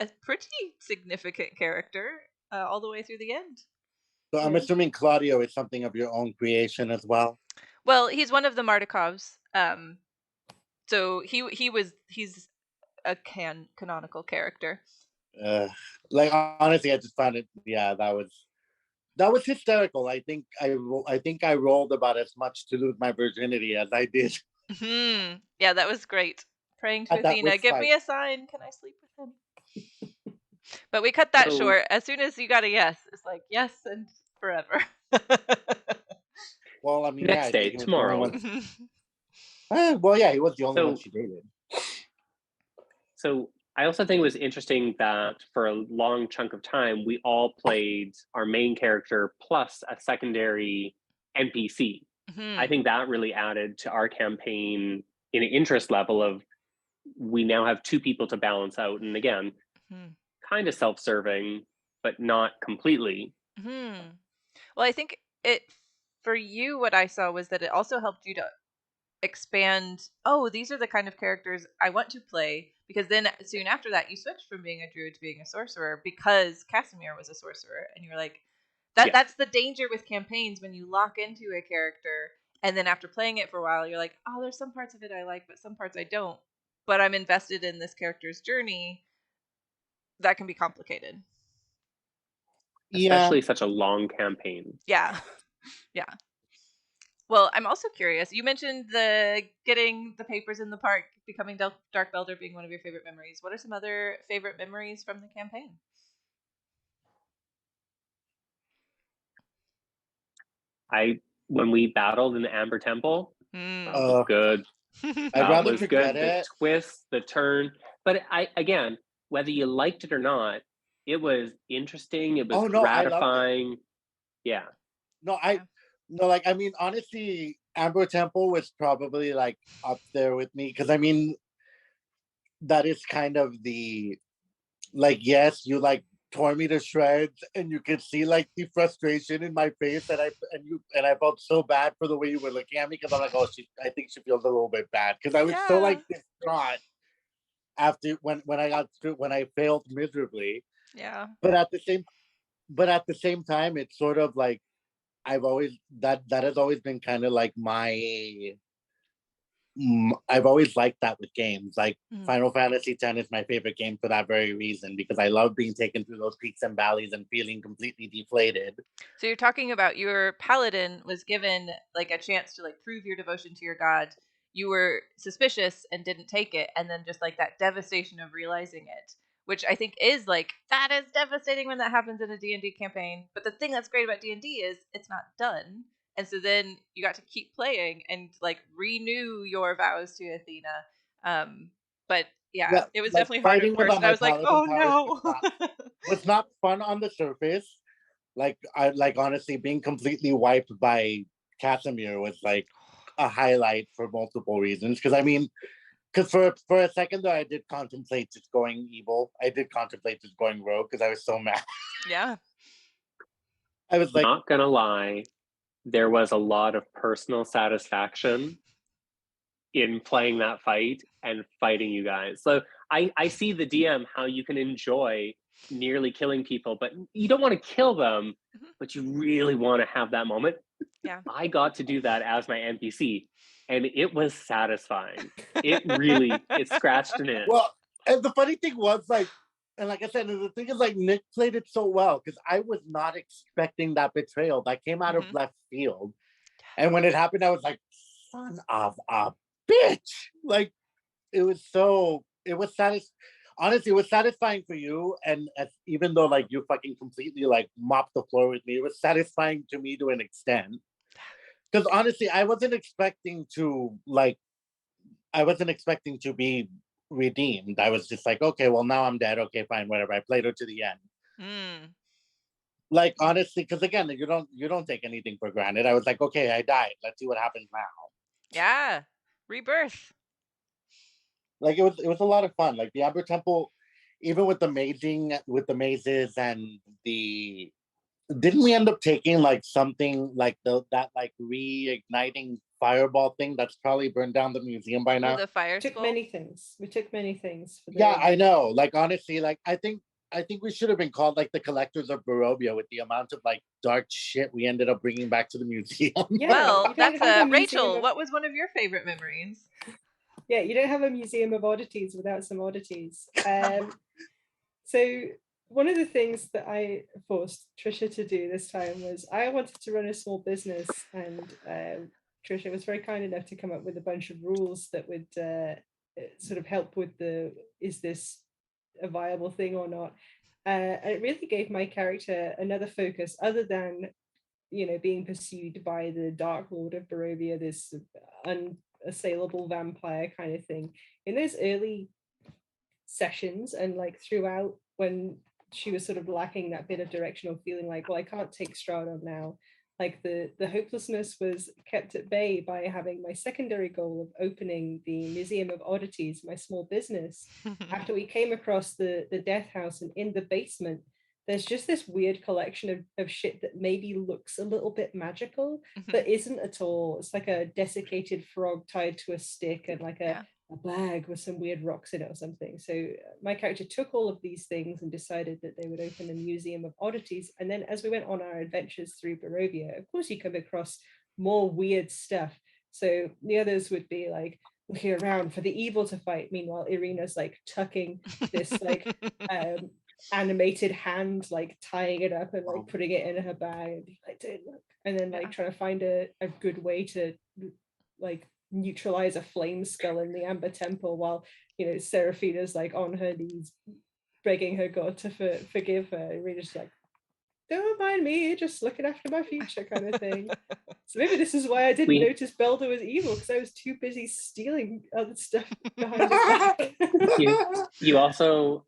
a pretty significant character all the way through the end. So I'm assuming Claudio is something of your own creation as well. Well, he's one of the Mardikovs. So he's a canonical character. Like honestly, I just found it. Yeah, that was hysterical. I think I rolled about as much to lose my virginity as I did. Mm-hmm. Yeah, that was great. Praying to Athena, give me a sign. Can I sleep with him? But we cut that short. As soon as you got a yes, it's like yes and forever. Well, I mean, next day, tomorrow. Well, yeah, he was the only one she dated. So I also think it was interesting that for a long chunk of time, we all played our main character plus a secondary NPC. I think that really added to our campaign in an interest level of we now have 2 people to balance out. And again, kind of self-serving, but not completely. Well, I think for you, what I saw was that it also helped you to expand, these are the kind of characters I want to play, because then soon after that you switched from being a druid to being a sorcerer because Casimir was a sorcerer, and you were like, that's the danger with campaigns when you lock into a character and then after playing it for a while you're like, there's some parts of it I like but some parts I don't, but I'm invested in this character's journey. That can be complicated, especially such a long campaign. Yeah. Well, I'm also curious. You mentioned the getting the papers in the park, becoming Dark Belder being one of your favorite memories. What are some other favorite memories from the campaign? When we battled in the Amber Temple, that was good. I'd rather forget it. The twist, the turn. But again, whether you liked it or not, it was interesting. It was gratifying. Yeah. Like, I mean, honestly, Amber Temple was probably like up there with me, because I mean, that is kind of the, like, yes, you like tore me to shreds, and you could see like the frustration in my face, and I felt so bad for the way you were looking at me, because I'm like, I think she feels a little bit bad, because I was so like distraught after when I failed miserably. Yeah. But at the same time, it's sort of like I've always that has always been kind of like I've always liked that with games. Like Final Fantasy X is my favorite game for that very reason, because I love being taken through those peaks and valleys and feeling completely deflated. So you're talking about your paladin was given like a chance to like prove your devotion to your god. You were suspicious and didn't take it, and then just like that devastation of realizing it, which I think is like, that is devastating when that happens in a D&D campaign. But the thing that's great about D&D is it's not done. And so then you got to keep playing and like renew your vows to Athena. But yeah, it was like, definitely hard at first. And I was like, oh no. Was not fun on the surface. Like honestly, being completely wiped by Casimir was like a highlight for multiple reasons. Because I mean, for a second there, I did contemplate just going evil. I did contemplate just going rogue because I was so mad. Yeah. I was like, not gonna lie, there was a lot of personal satisfaction in playing that fight and fighting you guys. So I see the DM, how you can enjoy nearly killing people, but you don't want to kill them, but you really want to have that moment. Yeah. I got to do that as my NPC. and it was satisfying. It scratched an itch. Well, and the funny thing was, like, and like I said, the thing is, like, Nick played it so well because I was not expecting that betrayal that came out of left field. And when it happened, I was like, son of a bitch. Like, it was honestly, it was satisfying for you. And even though, like, you fucking completely, like, mopped the floor with me, it was satisfying to me to an extent. Because honestly, I wasn't expecting to be redeemed. I was just like, okay, well, now I'm dead. Okay, fine, whatever. I played her to the end. Like, honestly, because again, you don't take anything for granted. I was like, okay, I died. Let's see what happens now. Yeah, rebirth. Like, it was a lot of fun. Like the Amber Temple, even with the mazes and the. Didn't we end up taking like something like that like reigniting fireball thing that's probably burned down the museum by now? The fire We took skull? many things. We took many things. Yeah, I know. Like, honestly, like I think we should have been called like the collectors of Barovia with the amount of like dark shit we ended up bringing back to the museum. Yeah, Well, you don't that's have a Rachel. museum of- What was one of your favorite memories? Yeah, you don't have a museum of oddities without some oddities. So one of the things that I forced Trisha to do this time was I wanted to run a small business, and Trisha was very kind enough to come up with a bunch of rules that would sort of help with is this a viable thing or not. And it really gave my character another focus other than, being pursued by the Dark Lord of Barovia, this unassailable vampire kind of thing. In those early sessions and like throughout, when she was sort of lacking that bit of direction or feeling like, well, I can't take Strahd on now, like the hopelessness was kept at bay by having my secondary goal of opening the Museum of Oddities, my small business. After we came across the death house, and in the basement there's just this weird collection of shit that maybe looks a little bit magical but isn't at all. It's like a desiccated frog tied to a stick and like a bag with some weird rocks in it or something. So my character took all of these things and decided that they would open a Museum of Oddities. And then as we went on our adventures through Barovia, of course you come across more weird stuff. So the others would be like looking around for the evil to fight. Meanwhile, Irina's like tucking this like animated hand, like tying it up and like putting it in her bag and be like, dude, look. And then like trying to find a good way to like neutralize a flame skull in the Amber Temple, while Seraphina's like on her knees begging her god to forgive her. We're just like, don't mind me, just looking after my future kind of thing. So maybe this is why I didn't notice Belda was evil, because I was too busy stealing other stuff behind his back. You also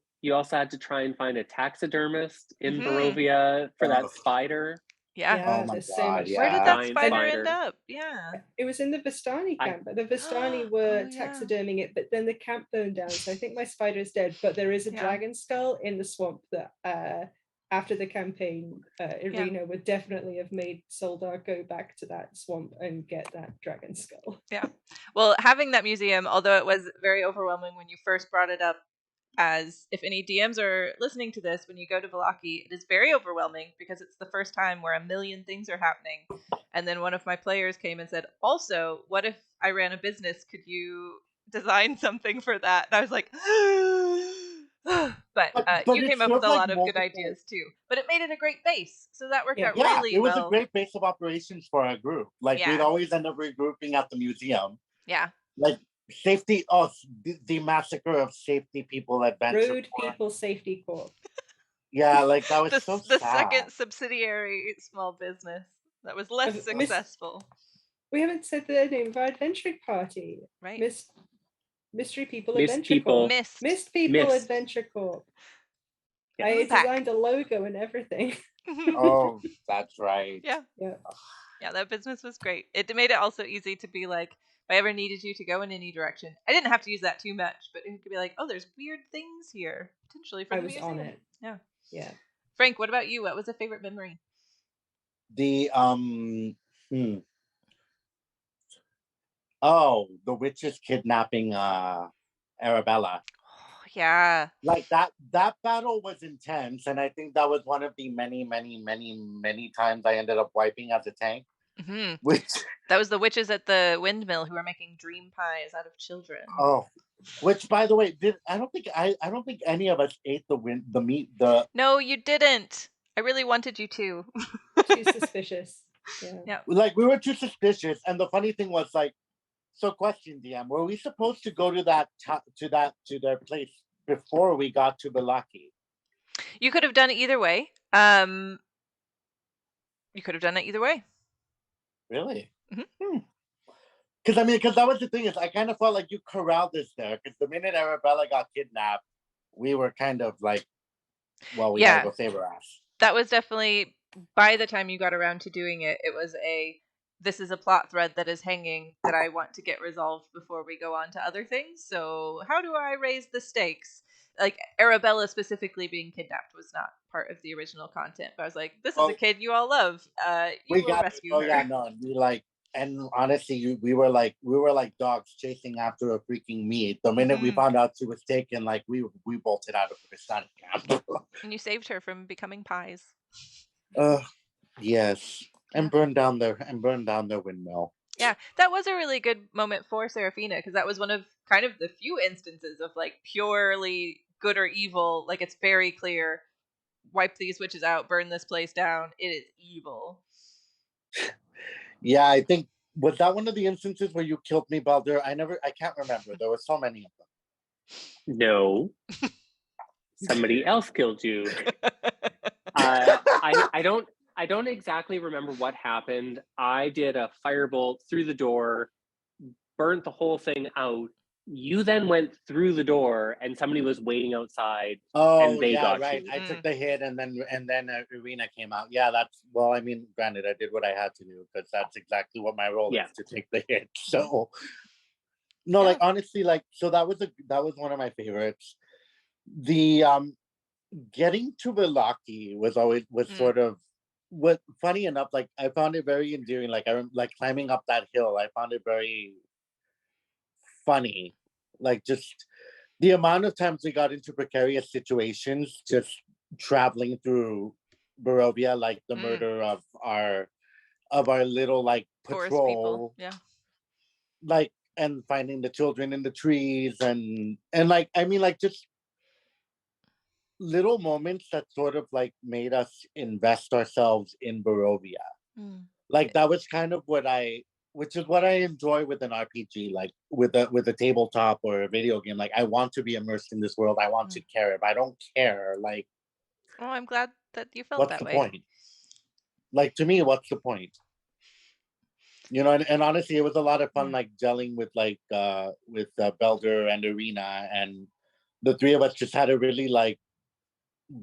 had to try and find a taxidermist in Barovia for that spider. Yeah. Oh my so God, much. yeah. Where did that spider end up? Yeah. It was in the Vistani camp, but the Vistani were taxiderming it, but then the camp burned down. So I think my spider is dead, but there is a dragon skull in the swamp that after the campaign, Irina would definitely have made Soldar go back to that swamp and get that dragon skull. Yeah. Well, having that museum, although it was very overwhelming when you first brought it up, as if any DMs are listening to this, when you go to Vallaki, it is very overwhelming because it's the first time where a million things are happening. And then one of my players came and said, also, what if I ran a business? Could you design something for that? And I was like, but you came up with a lot of good ideas too. But it made it a great base. So that worked out really well. It was a great base of operations for our group. Like, we'd always end up regrouping at the museum. Yeah. Like, safety, the massacre of Safety People Adventure. Road People Safety Corps. Yeah, like that was the second subsidiary small business that was less successful. We haven't said the name of our adventuring party. Right. Mystery People Adventure Corps. Mist People Adventure Corps. Yeah. I designed a logo and everything. Oh, that's right. Yeah. Yeah, that business was great. It made it also easy to be like, if I ever needed you to go in any direction, I didn't have to use that too much, but it could be like, oh, there's weird things here potentially for the museum. I was on it. Yeah. Frank, what about you? What was a favorite memory? The the witches kidnapping Arabella. Oh, yeah. Like that battle was intense, and I think that was one of the many times I ended up wiping as a tank. which That was the witches at the windmill who were making dream pies out of children. Which, by the way, I don't think any of us ate the meat. No, you didn't. I really wanted you to. Too suspicious. Yeah. Like, we were too suspicious, and the funny thing was, like, so question, DM, were we supposed to go to their place before we got to Belaki? You could have done it either way. Really? Mm-hmm. Because that was the thing, is I kind of felt like you corralled us there. Because the minute Arabella got kidnapped, we were kind of like, well, we gotta go save her ass. That was definitely, by the time you got around to doing it, it was this is a plot thread that is hanging that I want to get resolved before we go on to other things. So how do I raise the stakes? Like, Arabella specifically being kidnapped was not part of the original content, but I was like, this is a kid you all love. You will rescue her. Yeah, no, and honestly, we were like dogs chasing after a freaking meat. The minute we found out she was taken, like, we bolted out of the Vistani camp. And you saved her from becoming pies. Yes. And burned down their windmill. Yeah, that was a really good moment for Seraphina, because that was one of kind of the few instances of, like, purely good or evil. Like, it's very clear, wipe these witches out, burn this place down. It is evil. Yeah, I think, was that one of the instances where you killed me, Baldur? I can't remember. There were so many of them. No. Somebody else killed you. I don't exactly remember what happened. I did a firebolt through the door, burnt the whole thing out. You then went through the door, and somebody was waiting outside. Oh, and they yeah, got right. you. I took the hit, and then Irina came out. Yeah, granted, I did what I had to do, because that's exactly what my role is, to take the hit. So, no, like, honestly, like, so that was one of my favorites. The getting to Belaki was sort of, what, funny enough, like, I found it very endearing. Like, like climbing up that hill, I found it very funny. Like, just the amount of times we got into precarious situations just traveling through Barovia, like the murder of our little, like, patrol, like, and finding the children in the trees, and like, I mean, like, just little moments that sort of, like, made us invest ourselves in Barovia. Like, that was kind of which is what I enjoy with an RPG, like with a tabletop or a video game. Like, I want to be immersed in this world. I want to care. If I don't care, like, oh, I'm glad that you felt what's that the way. point? Like, to me, what's the point? You know, and honestly, it was a lot of fun, like, gelling with Belder and Irina, and the three of us just had a really, like,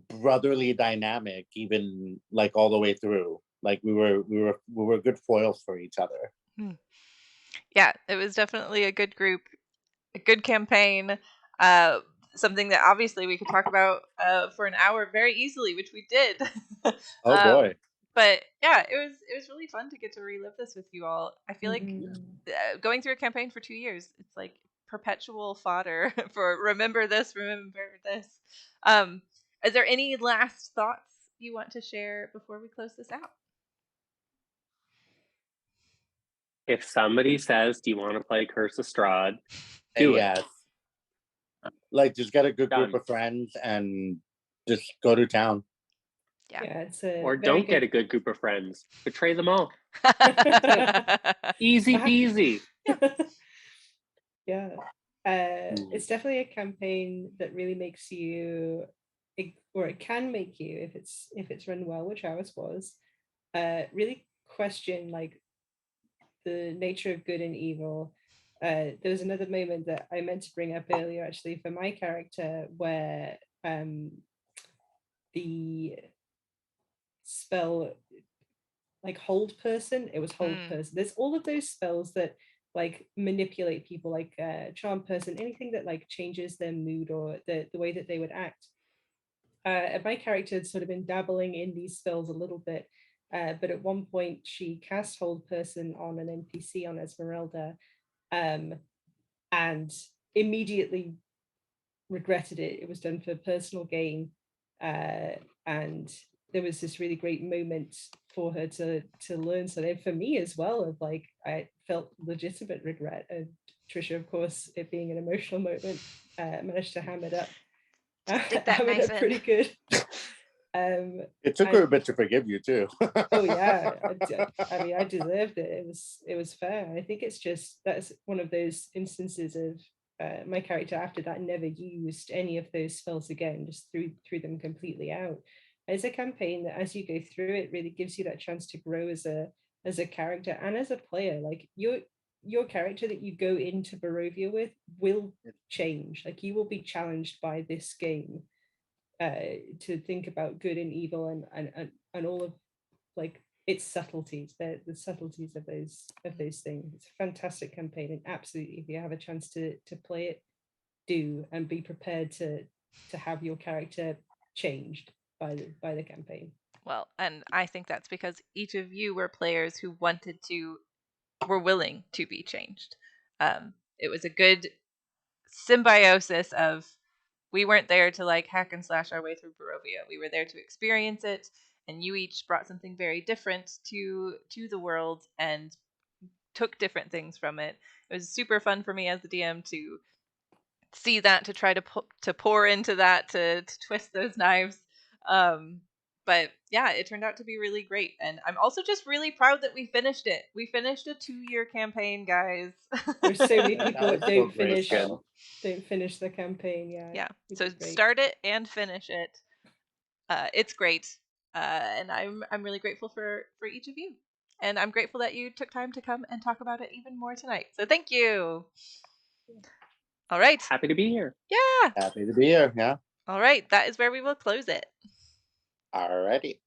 brotherly dynamic, even, like, all the way through. Like, we were good foils for each other. Yeah, it was definitely a good group, a good campaign. Something that obviously we could talk about for an hour very easily, which we did. Oh boy. But yeah, it was really fun to get to relive this with you all. I feel like going through a campaign for 2 years, it's like perpetual fodder for remember this. Is there any last thoughts you want to share before we close this out? If somebody says, do you want to play Curse of Strahd? Do it. Yes. Like, just get a good group of friends and just go to town. Yeah, or don't get a good group of friends. Betray them all. Easy peasy. Yeah. It's definitely a campaign that really makes you, or it can make you, if it's run well, which ours was, really question, like, the nature of good and evil. There was another moment that I meant to bring up earlier, actually, for my character, where the spell, like, hold person, it was hold person. There's all of those spells that, like, manipulate people, like charm person, anything that, like, changes their mood or the way that they would act. And my character had sort of been dabbling in these spells a little bit, but at one point she cast hold person on an NPC on Esmeralda, and immediately regretted it. It was done for personal gain, and there was this really great moment for her to learn something. For me as well, of like I felt legitimate regret, and Trisha, of course, it being an emotional moment, managed to ham it up. Stick that knife in. Pretty good. It took her a bit to forgive you too. Oh yeah, I mean, I deserved it. It was fair. I think it's just that's one of those instances of my character after that never used any of those spells again, just threw them completely out. It's a campaign that, as you go through it, really gives you that chance to grow as a character and as a player. Like your character that you go into Barovia with will change. Like you will be challenged by this game to think about good and evil and all of like its subtleties, the subtleties of those things. It's a fantastic campaign, and absolutely, if you have a chance to play it, do, and be prepared to have your character changed by the campaign. Well, and I think that's because each of you were players who were willing to be changed. It was a good symbiosis of, we weren't there to like hack and slash our way through Barovia. We were there to experience it, and you each brought something very different to the world and took different things from it. It was super fun for me as the DM to see that, to try to pour into that, to twist those knives. But yeah, it turned out to be really great, and I'm also just really proud that we finished it. We finished a 2-year campaign, guys. There's so many Yeah, people that so don't great. finish the campaign. Yeah. we So did great. start it and finish it. It's great, and I'm really grateful for each of you, and I'm grateful that you took time to come and talk about it even more tonight. So thank you. All right. Happy to be here. Yeah. Happy to be here. Yeah. All right. That is where we will close it. Alrighty.